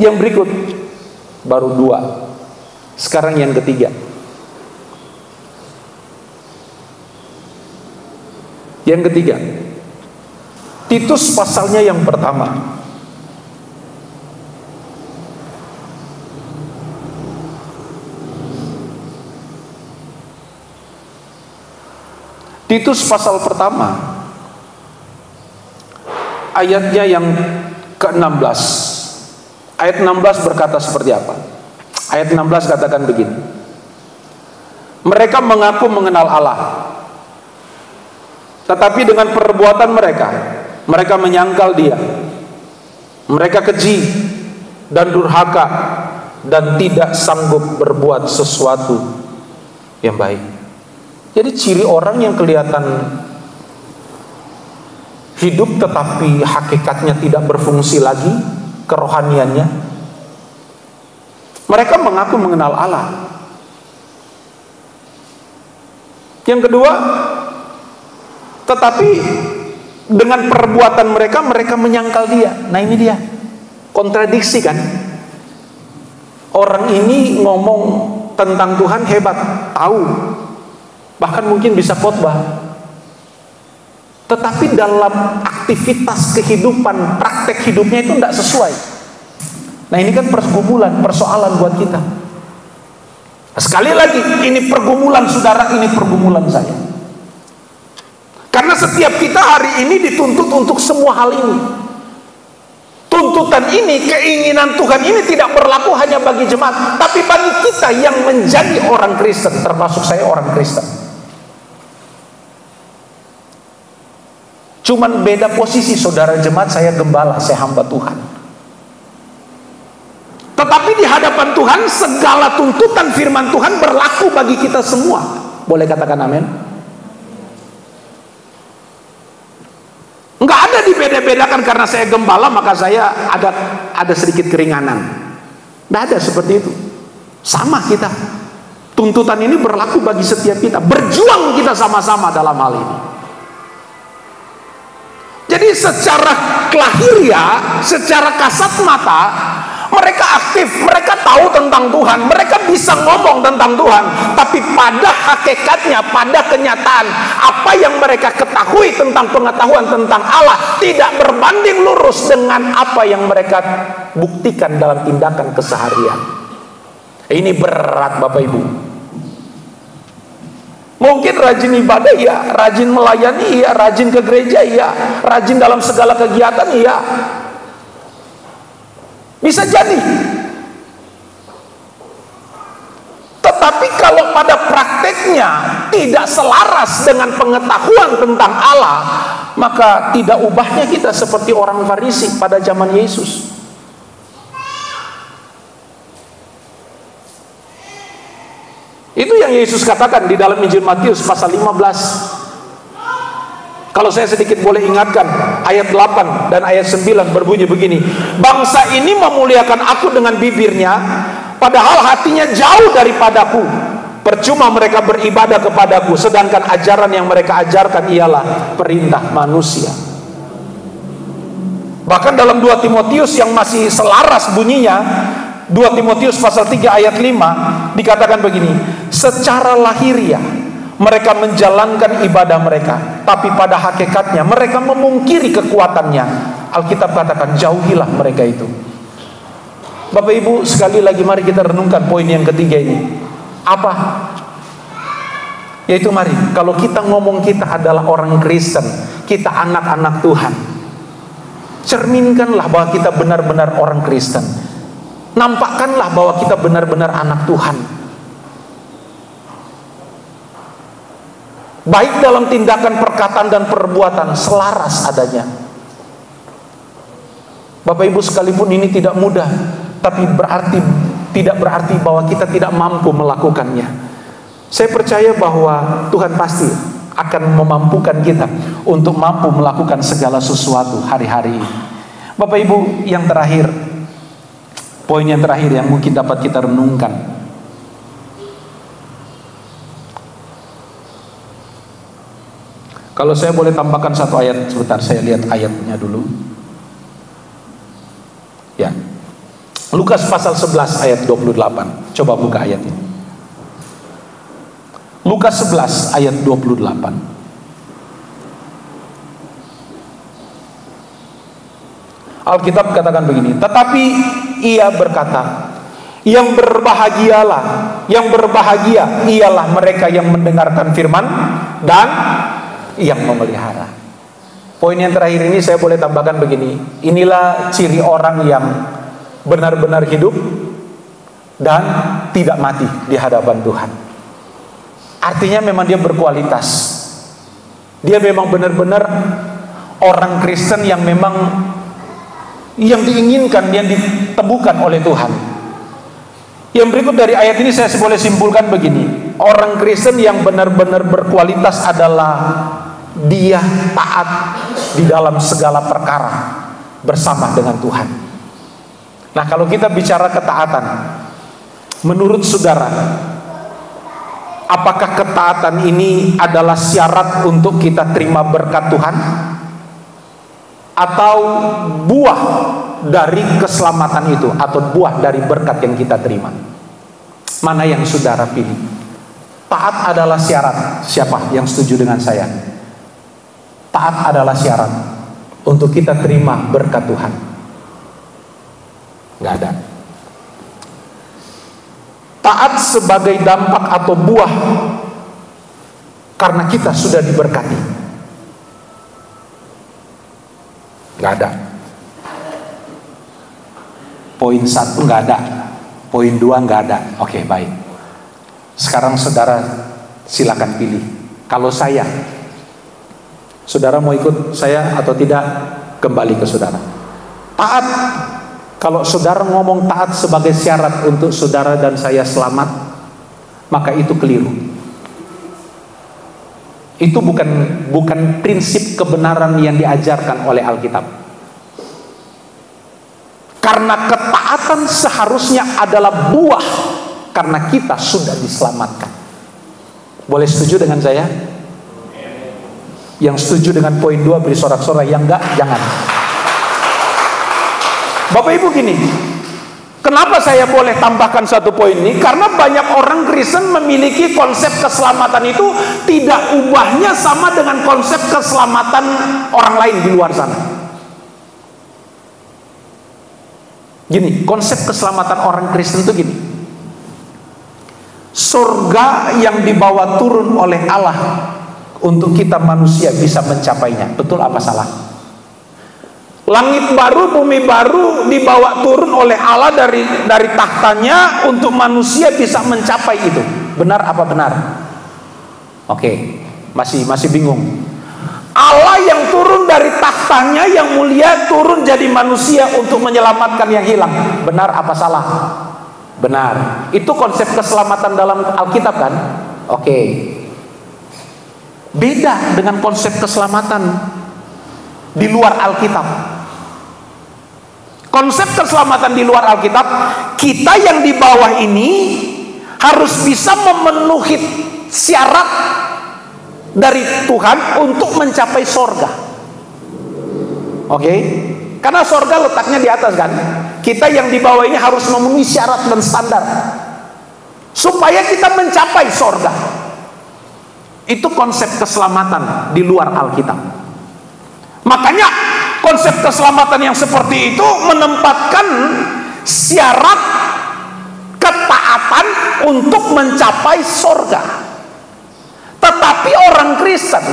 Yang berikut baru dua. Sekarang yang ketiga. Yang ketiga, Titus pasalnya yang pertama. Titus pasal pertama, ayatnya yang ke-16. Ayat 16 berkata seperti apa? Ayat 16 katakan begini, mereka mengaku mengenal Allah, tetapi dengan perbuatan mereka menyangkal Dia. Mereka keji dan durhaka dan tidak sanggup berbuat sesuatu yang baik. Jadi ciri orang yang kelihatan hidup tetapi hakikatnya tidak berfungsi lagi kerohaniannya, mereka mengaku mengenal Allah. Yang kedua, tetapi dengan perbuatan mereka menyangkal Dia. Nah, ini dia kontradiksi kan. Orang ini ngomong tentang Tuhan hebat, tahu, bahkan mungkin bisa khotbah, tetapi dalam aktivitas kehidupan, praktek hidupnya itu tidak sesuai. Nah, ini kan pergumulan, persoalan buat kita. Sekali lagi, ini pergumulan saudara, ini pergumulan saya. Karena setiap kita hari ini dituntut untuk semua hal ini. Tuntutan ini, keinginan Tuhan ini tidak berlaku hanya bagi jemaat, tapi bagi kita yang menjadi orang Kristen, termasuk saya orang Kristen. Cuman beda posisi, saudara jemaat, saya gembala, saya hamba Tuhan. Tetapi di hadapan Tuhan, segala tuntutan firman Tuhan berlaku bagi kita semua. Boleh katakan amin? Enggak ada dibeda-bedakan karena saya gembala maka saya ada sedikit keringanan. Enggak ada seperti itu. Sama kita. Tuntutan ini berlaku bagi setiap kita. Berjuang kita sama-sama dalam hal ini. Jadi secara lahiriah, secara kasat mata, mereka aktif, mereka tahu tentang Tuhan, mereka bisa ngomong tentang Tuhan, tapi pada hakikatnya, pada kenyataan, apa yang mereka ketahui tentang pengetahuan tentang Allah tidak berbanding lurus dengan apa yang mereka buktikan dalam tindakan keseharian. Ini berat Bapak Ibu. Mungkin rajin ibadah ya, rajin melayani ya, rajin ke gereja ya, rajin dalam segala kegiatan ya, bisa jadi. Tetapi kalau pada prakteknya tidak selaras dengan pengetahuan tentang Allah, maka tidak ubahnya kita seperti orang Farisi pada zaman Yesus. Itu yang Yesus katakan di dalam Injil Matius pasal 15. Kalau saya sedikit boleh ingatkan, ayat 8 dan ayat 9 berbunyi begini, bangsa ini memuliakan aku dengan bibirnya, padahal hatinya jauh daripadaku. Percuma mereka beribadah kepadaku, sedangkan ajaran yang mereka ajarkan ialah perintah manusia. Bahkan dalam 2 Timotius yang masih selaras bunyinya, 2 Timotius pasal 3 ayat 5 dikatakan begini, secara lahiriah mereka menjalankan ibadah mereka, tapi pada hakikatnya mereka memungkiri kekuatannya. Alkitab katakan jauhilah mereka itu. Bapak Ibu sekali lagi mari kita renungkan poin yang ketiga ini. Apa? Yaitu mari, kalau kita ngomong kita adalah orang Kristen, kita anak-anak Tuhan, cerminkanlah bahwa kita benar-benar orang Kristen. Nampakkanlah bahwa kita benar-benar anak Tuhan. Baik dalam tindakan, perkataan, dan perbuatan selaras adanya. Bapak Ibu sekalipun ini tidak mudah, tapi tidak berarti bahwa kita tidak mampu melakukannya. Saya percaya bahwa Tuhan pasti akan memampukan kita untuk mampu melakukan segala sesuatu hari-hari ini. Bapak Ibu, yang terakhir, poin yang terakhir yang mungkin dapat kita renungkan. Kalau saya boleh tambahkan satu ayat, sebentar saya lihat ayatnya dulu. Ya. Lukas pasal 11 ayat 28. Coba buka ayat ini. Lukas 11 ayat 28. Alkitab katakan begini, tetapi ia berkata, yang berbahagia ialah mereka yang mendengarkan firman dan yang memelihara. Poin yang terakhir ini saya boleh tambahkan begini, inilah ciri orang yang benar-benar hidup dan tidak mati di hadapan Tuhan. Artinya memang dia berkualitas. Dia memang benar-benar orang Kristen yang memang yang diinginkan, yang ditemukan oleh Tuhan. Yang berikut dari ayat ini saya boleh simpulkan begini. Orang Kristen yang benar-benar berkualitas adalah dia taat di dalam segala perkara bersama dengan Tuhan. Nah, kalau kita bicara ketaatan, menurut saudara, apakah ketaatan ini adalah syarat untuk kita terima berkat Tuhan? Atau buah dari keselamatan itu, atau buah dari berkat yang kita terima? Mana yang saudara pilih? Taat adalah syarat. Siapa yang setuju dengan saya? Taat adalah syarat untuk kita terima berkat Tuhan. Nggak ada. Taat sebagai dampak atau buah karena kita sudah diberkati. Nggak ada. Poin 1 nggak ada, poin 2 nggak ada. Oke, baik. Sekarang saudara silakan pilih. Kalau saudara mau ikut saya atau tidak, kembali ke saudara. Taat, kalau saudara ngomong taat sebagai syarat untuk saudara dan saya selamat, maka itu keliru. Itu bukan prinsip kebenaran yang diajarkan oleh Alkitab. Karena ketaatan seharusnya adalah buah karena kita sudah diselamatkan. Boleh setuju dengan saya? Yang setuju dengan poin 2 beri sorak-sorai, yang enggak jangan. Bapak Ibu gini, kenapa saya boleh tambahkan satu poin ini? Karena banyak orang Kristen memiliki konsep keselamatan itu tidak ubahnya sama dengan konsep keselamatan orang lain di luar sana. Gini, konsep keselamatan orang Kristen itu gini. Surga yang dibawa turun oleh Allah untuk kita manusia bisa mencapainya. Betul apa salah? Langit baru, bumi baru dibawa turun oleh Allah dari tahtanya untuk manusia bisa mencapai itu. Benar apa benar? Oke, masih bingung. Allah yang turun dari tahtanya yang mulia turun jadi manusia untuk menyelamatkan yang hilang. Benar apa salah? Benar. Itu konsep keselamatan dalam Alkitab kan? Oke. Beda dengan konsep keselamatan di luar Alkitab. Konsep keselamatan di luar Alkitab, kita yang di bawah ini harus bisa memenuhi syarat dari Tuhan untuk mencapai sorga. Oke? Karena sorga letaknya di atas kan. Kita yang di bawah ini harus memenuhi syarat dan standar supaya kita mencapai sorga. Itu konsep keselamatan di luar Alkitab. Makanya konsep keselamatan yang seperti itu menempatkan syarat ketaatan untuk mencapai sorga. Tetapi orang Kristen,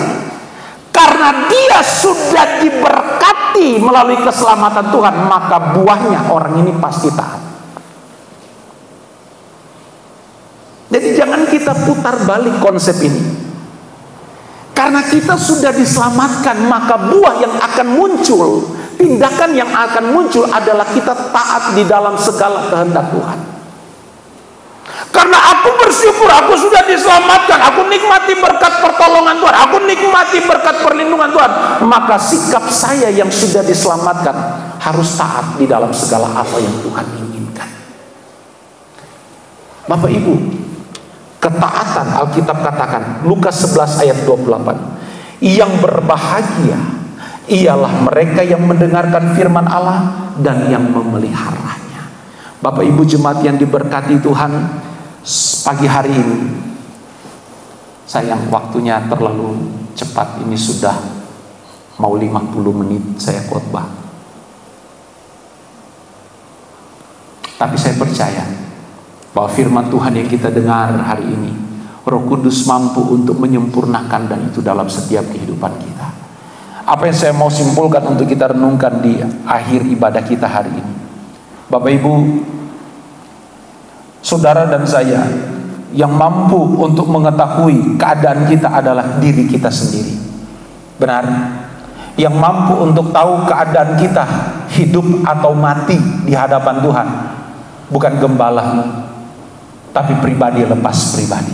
karena dia sudah diberkati melalui keselamatan Tuhan, maka buahnya orang ini pasti taat. Jadi jangan kita putar balik konsep ini. Karena kita sudah diselamatkan, maka buah yang akan muncul, tindakan yang akan muncul adalah kita taat di dalam segala kehendak Tuhan. Karena aku bersyukur aku sudah diselamatkan, aku nikmati berkat pertolongan Tuhan, aku nikmati berkat perlindungan Tuhan, maka sikap saya yang sudah diselamatkan harus taat di dalam segala apa yang Tuhan inginkan. Bapak Ibu, ketaatan Alkitab katakan Lukas 11 ayat 28, yang berbahagia ialah mereka yang mendengarkan firman Allah dan yang memeliharanya. Bapak Ibu jemaat yang diberkati Tuhan, pagi hari ini sayang waktunya terlalu cepat, ini sudah mau 50 menit saya khotbah. Tapi saya percaya bahwa firman Tuhan yang kita dengar hari ini, Roh Kudus mampu untuk menyempurnakan dan itu dalam setiap kehidupan kita. Apa yang saya mau simpulkan untuk kita renungkan di akhir ibadah kita hari ini, Bapak Ibu, saudara dan saya, yang mampu untuk mengetahui keadaan kita adalah diri kita sendiri. Benar? Yang mampu untuk tahu keadaan kita hidup atau mati di hadapan Tuhan bukan gembala, tapi pribadi lepas pribadi.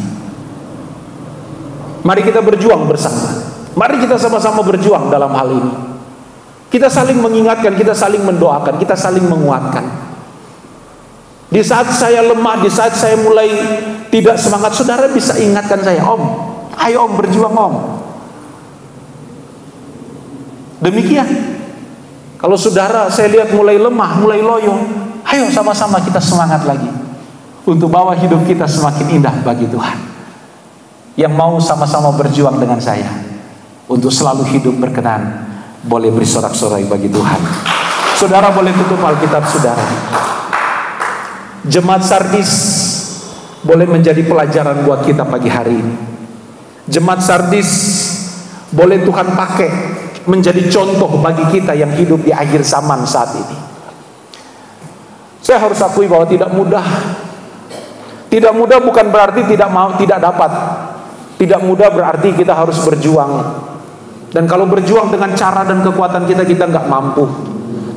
Mari kita berjuang bersama. Mari kita sama-sama berjuang dalam hal ini. Kita saling mengingatkan, kita saling mendoakan, kita saling menguatkan. Di saat saya lemah, di saat saya mulai tidak semangat, saudara bisa ingatkan saya, Om, ayo Om berjuang Om. Demikian. Kalau saudara saya lihat mulai lemah, mulai loyo, ayo sama-sama kita semangat lagi untuk bawa hidup kita semakin indah bagi Tuhan. Yang mau sama-sama berjuang dengan saya untuk selalu hidup berkenan, boleh beri sorak-sorai bagi Tuhan. Saudara boleh tutup Alkitab saudara. Jemaat Sardis boleh menjadi pelajaran buat kita pagi hari ini. Jemaat Sardis boleh Tuhan pakai menjadi contoh bagi kita yang hidup di akhir zaman saat ini. Saya harus akui bahwa tidak mudah. Tidak mudah bukan berarti tidak mau, tidak dapat. Tidak mudah berarti kita harus berjuang. Dan kalau berjuang dengan cara dan kekuatan kita nggak mampu.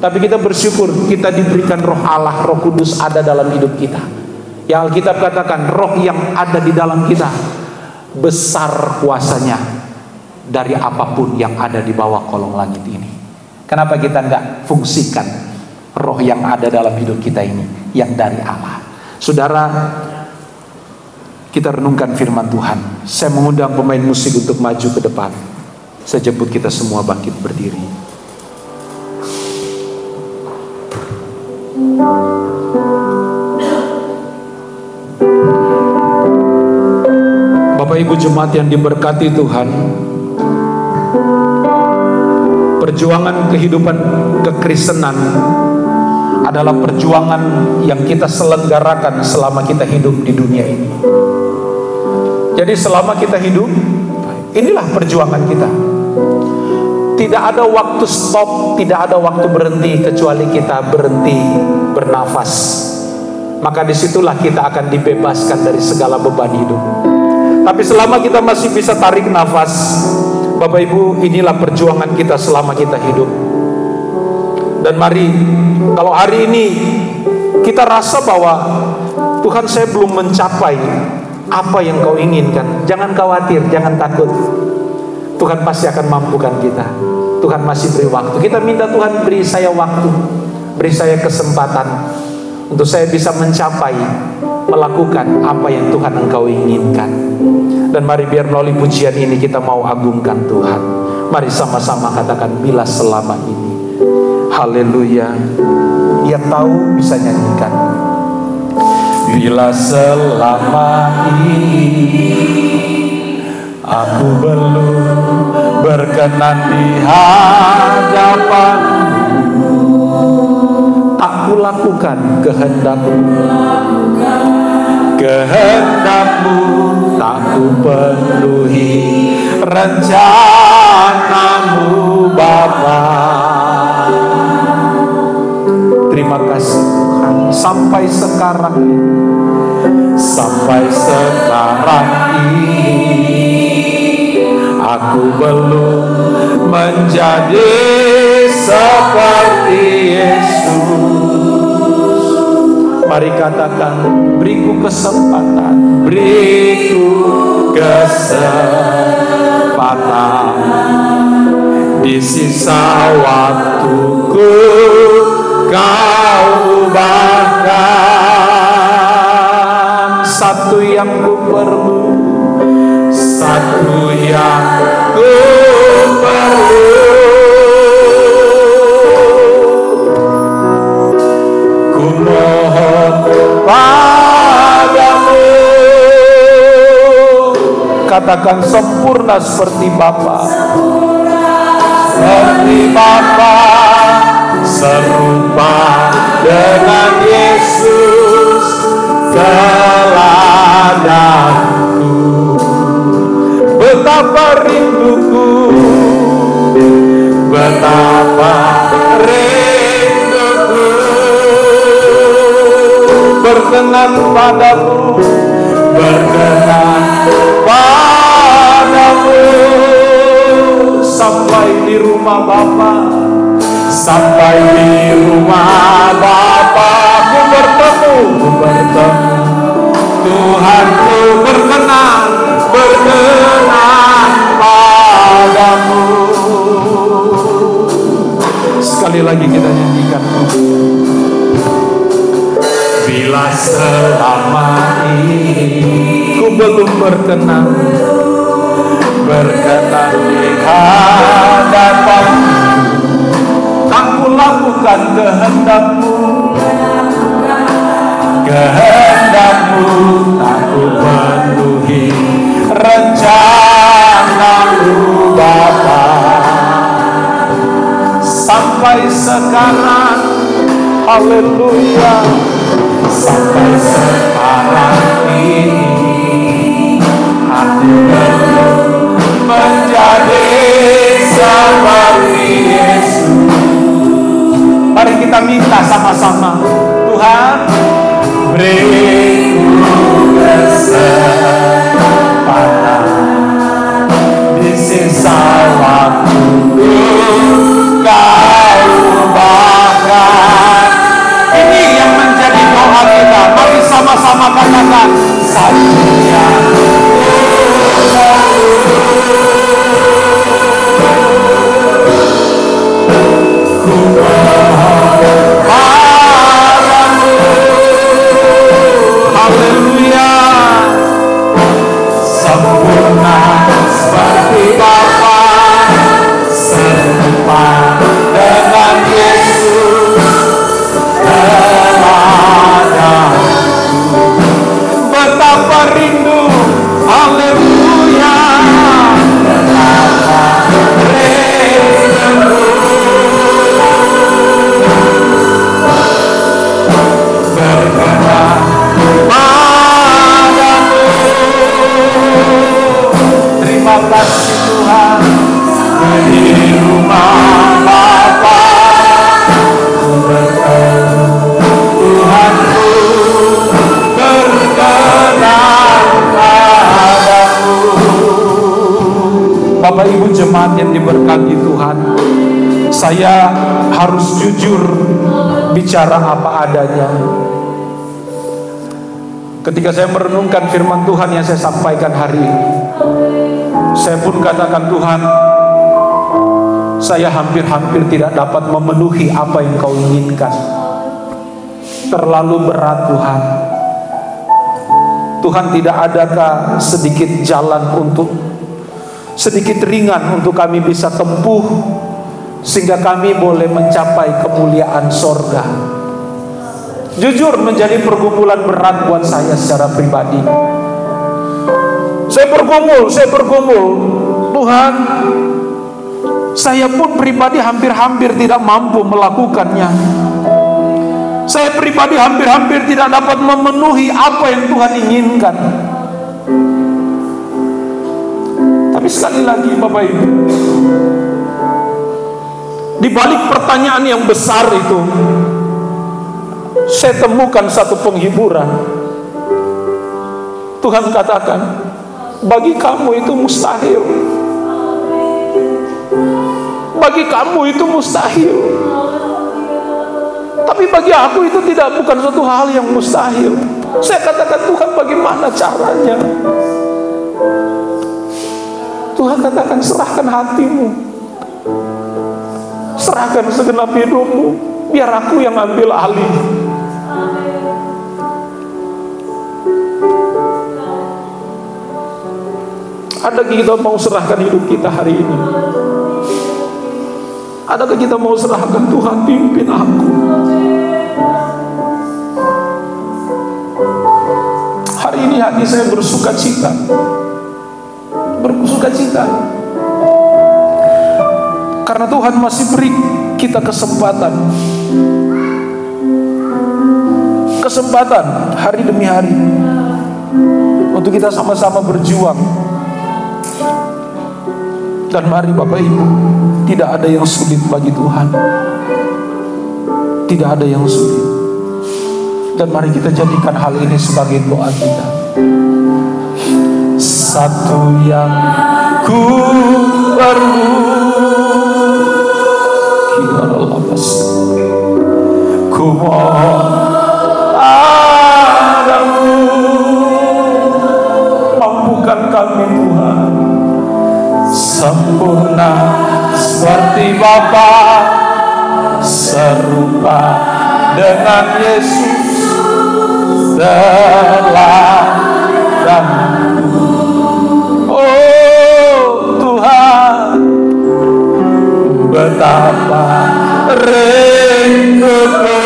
Tapi kita bersyukur kita diberikan roh Allah, roh kudus ada dalam hidup kita. Yang Alkitab katakan roh yang ada di dalam kita besar kuasanya dari apapun yang ada di bawah kolong langit ini. Kenapa kita nggak fungsikan roh yang ada dalam hidup kita ini yang dari Allah? Saudara, kita renungkan firman Tuhan. Saya mengundang pemain musik untuk maju ke depan. Saya jemput kita semua bangkit berdiri. Bapak Ibu jemaat yang diberkati Tuhan, perjuangan kehidupan kekristenan adalah perjuangan yang kita selenggarakan selama kita hidup di dunia ini. Jadi selama kita hidup, inilah perjuangan kita. Tidak ada waktu stop, tidak ada waktu berhenti kecuali kita berhenti bernafas. Maka disitulah kita akan dibebaskan dari segala beban hidup. Tapi selama kita masih bisa tarik nafas, Bapak Ibu, inilah perjuangan kita selama kita hidup. Dan mari, kalau hari ini kita rasa bahwa Tuhan saya belum mencapai apa yang kau inginkan, jangan khawatir, jangan takut. Tuhan pasti akan mampukan kita. Tuhan masih beri waktu. Kita minta Tuhan beri saya waktu, beri saya kesempatan untuk saya bisa mencapai, melakukan apa yang Tuhan engkau inginkan. Dan mari biar melalui pujian ini kita mau agungkan Tuhan. Mari sama-sama katakan bila selama ini. Haleluya. Yang tahu bisa nyanyikan. Bila selama ini aku belum berkenan di hadapanmu, aku lakukan kehendakmu. Kehendakmu tak ku penuhi, rencanamu Bapa. Terima kasih Tuhan. Sampai sekarang ini aku belum menjadi seperti Yesus. Mari katakan, beriku kesempatan, di sisa waktuku kau ubahkan. Satu yang ku perlu, satu yang ku perlu, ku mohon padamu. Katakan sempurna seperti Bapa, seperti Bapa, serupa dengan Yesus teladanku. Betapa rinduku, betapa rinduku berkenan padamu, berkenan padamu. Sampai di rumah Bapa, sampai di rumah Bapa, ku bertemu Tuhanku, berkenan padamu. Sekali lagi kita nyanyikan. Bila selama ini ku belum berkenan di hadapanmu, tak ku lakukan kehendakmu, tak ku penuhi rencanamu Bapa. Sampai sekarang, haleluya, sampai sekarang ini aku belum menjadi seperti Yesus. Mari kita minta sama-sama, Tuhan, beriku kesempatan di sisa waktuku, Kau ubahkan. Ini yang menjadi doa kita. Mari sama-sama katakan, satunya ku mohon padamu. Haleluya, sempurna seperti Bapa, serupa dengan Yesus teladan. Betapa rindu, haleluya, betapa rindu, berkenan padamu. Terima kasih Tuhan, di rumah Bapa ku bertemu Tuhanku, berkenan padamu. Bapak Ibu jemaat yang diberkati Tuhan, saya harus jujur bicara apa adanya. Ketika saya merenungkan firman Tuhan yang saya sampaikan hari ini, saya pun katakan, Tuhan, saya hampir-hampir tidak dapat memenuhi apa yang Kau inginkan. Terlalu berat Tuhan. Tuhan, tidak adakah sedikit jalan sedikit ringan untuk kami bisa tempuh, sehingga kami boleh mencapai kemuliaan sorga. Jujur menjadi pergumulan berat buat saya secara pribadi. Saya bergumul Tuhan, saya pun pribadi hampir-hampir tidak mampu melakukannya. Saya pribadi hampir-hampir tidak dapat memenuhi apa yang Tuhan inginkan. Tapi sekali lagi Bapak Ibu, di balik pertanyaan yang besar itu, saya temukan satu penghiburan. Tuhan katakan, bagi kamu itu mustahil. Bagi kamu itu mustahil. Tapi bagi aku itu bukan suatu hal yang mustahil. Saya katakan, Tuhan, bagaimana caranya? Tuhan katakan, serahkan hatimu, serahkan segenap hidupmu, biar aku yang ambil alih. Adakah kita mau serahkan hidup kita hari ini? Adakah kita mau serahkan, Tuhan, pimpin aku? Hari ini hati saya bersuka cita. Karena Tuhan masih beri kita kesempatan hari demi hari untuk kita sama-sama berjuang. Dan mari Bapak Ibu, tidak ada yang sulit bagi Tuhan. Tidak ada yang sulit. Dan mari kita jadikan hal ini sebagai doa kita. Satu yang ku perlu, ku mohon padamu, mampukan kami Tuhan sempurna seperti Bapa, serupa dengan Yesus teladan. Oh Tuhan, betapa rinduku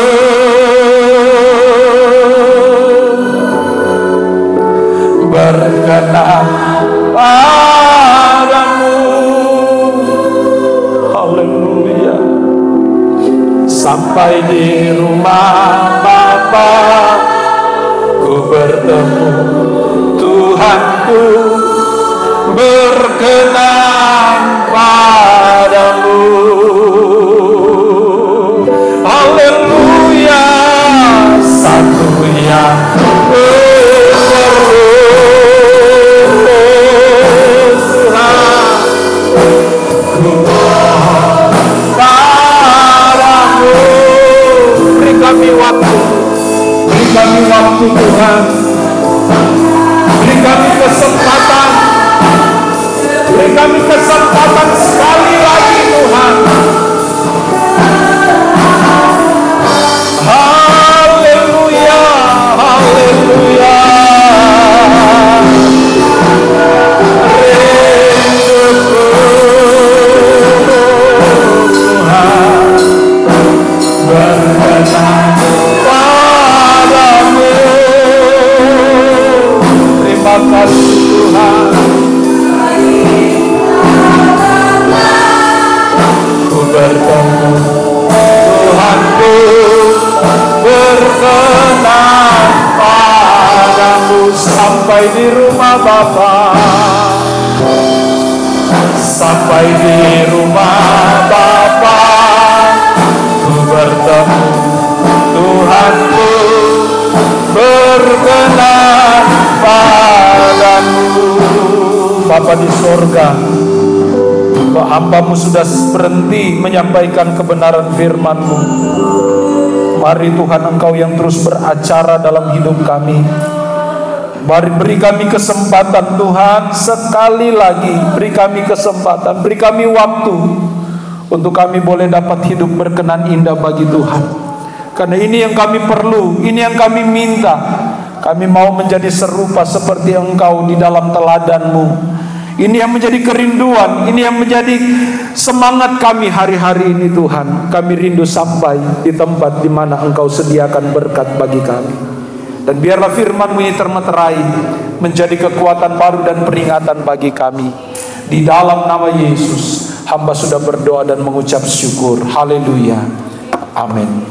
berkenan padamu. Haleluya. Sampai di rumah Bapa ku bertemu Tuhanku, berkenan padamu. Haleluya. Satu yang perlu Tuhan, ku mohon padamu. Beri kami waktu, beri kami waktu Tuhan, beri kami kesempatan, beri kami kesempatan sekali lagi Tuhan. Haleluya, haleluya. Rinduku Tuhan, berkenan padamu. Terima kasih Tuhan. Ku bertemu Tuhanku, berkenan padamu. Sampai di rumah Bapa, sampai di rumah Bapa, ku bertemu Tuhanku, berkenan padamu. Bapa di sorga, hamba-Mu sudah berhenti menyampaikan kebenaran firman-Mu. Mari Tuhan, Engkau yang terus beracara dalam hidup kami. Mari beri kami kesempatan Tuhan, sekali lagi beri kami kesempatan, beri kami waktu untuk kami boleh dapat hidup berkenan indah bagi Tuhan. Karena ini yang kami perlu, ini yang kami minta. Kami mau menjadi serupa seperti Engkau di dalam teladan-Mu. Ini yang menjadi kerinduan, ini yang menjadi semangat kami hari-hari ini Tuhan. Kami rindu sampai di tempat di mana Engkau sediakan berkat bagi kami. Dan biarlah firman-Mu ini termeterai menjadi kekuatan baru dan peringatan bagi kami. Di dalam nama Yesus, hamba sudah berdoa dan mengucap syukur. Haleluya. Amin.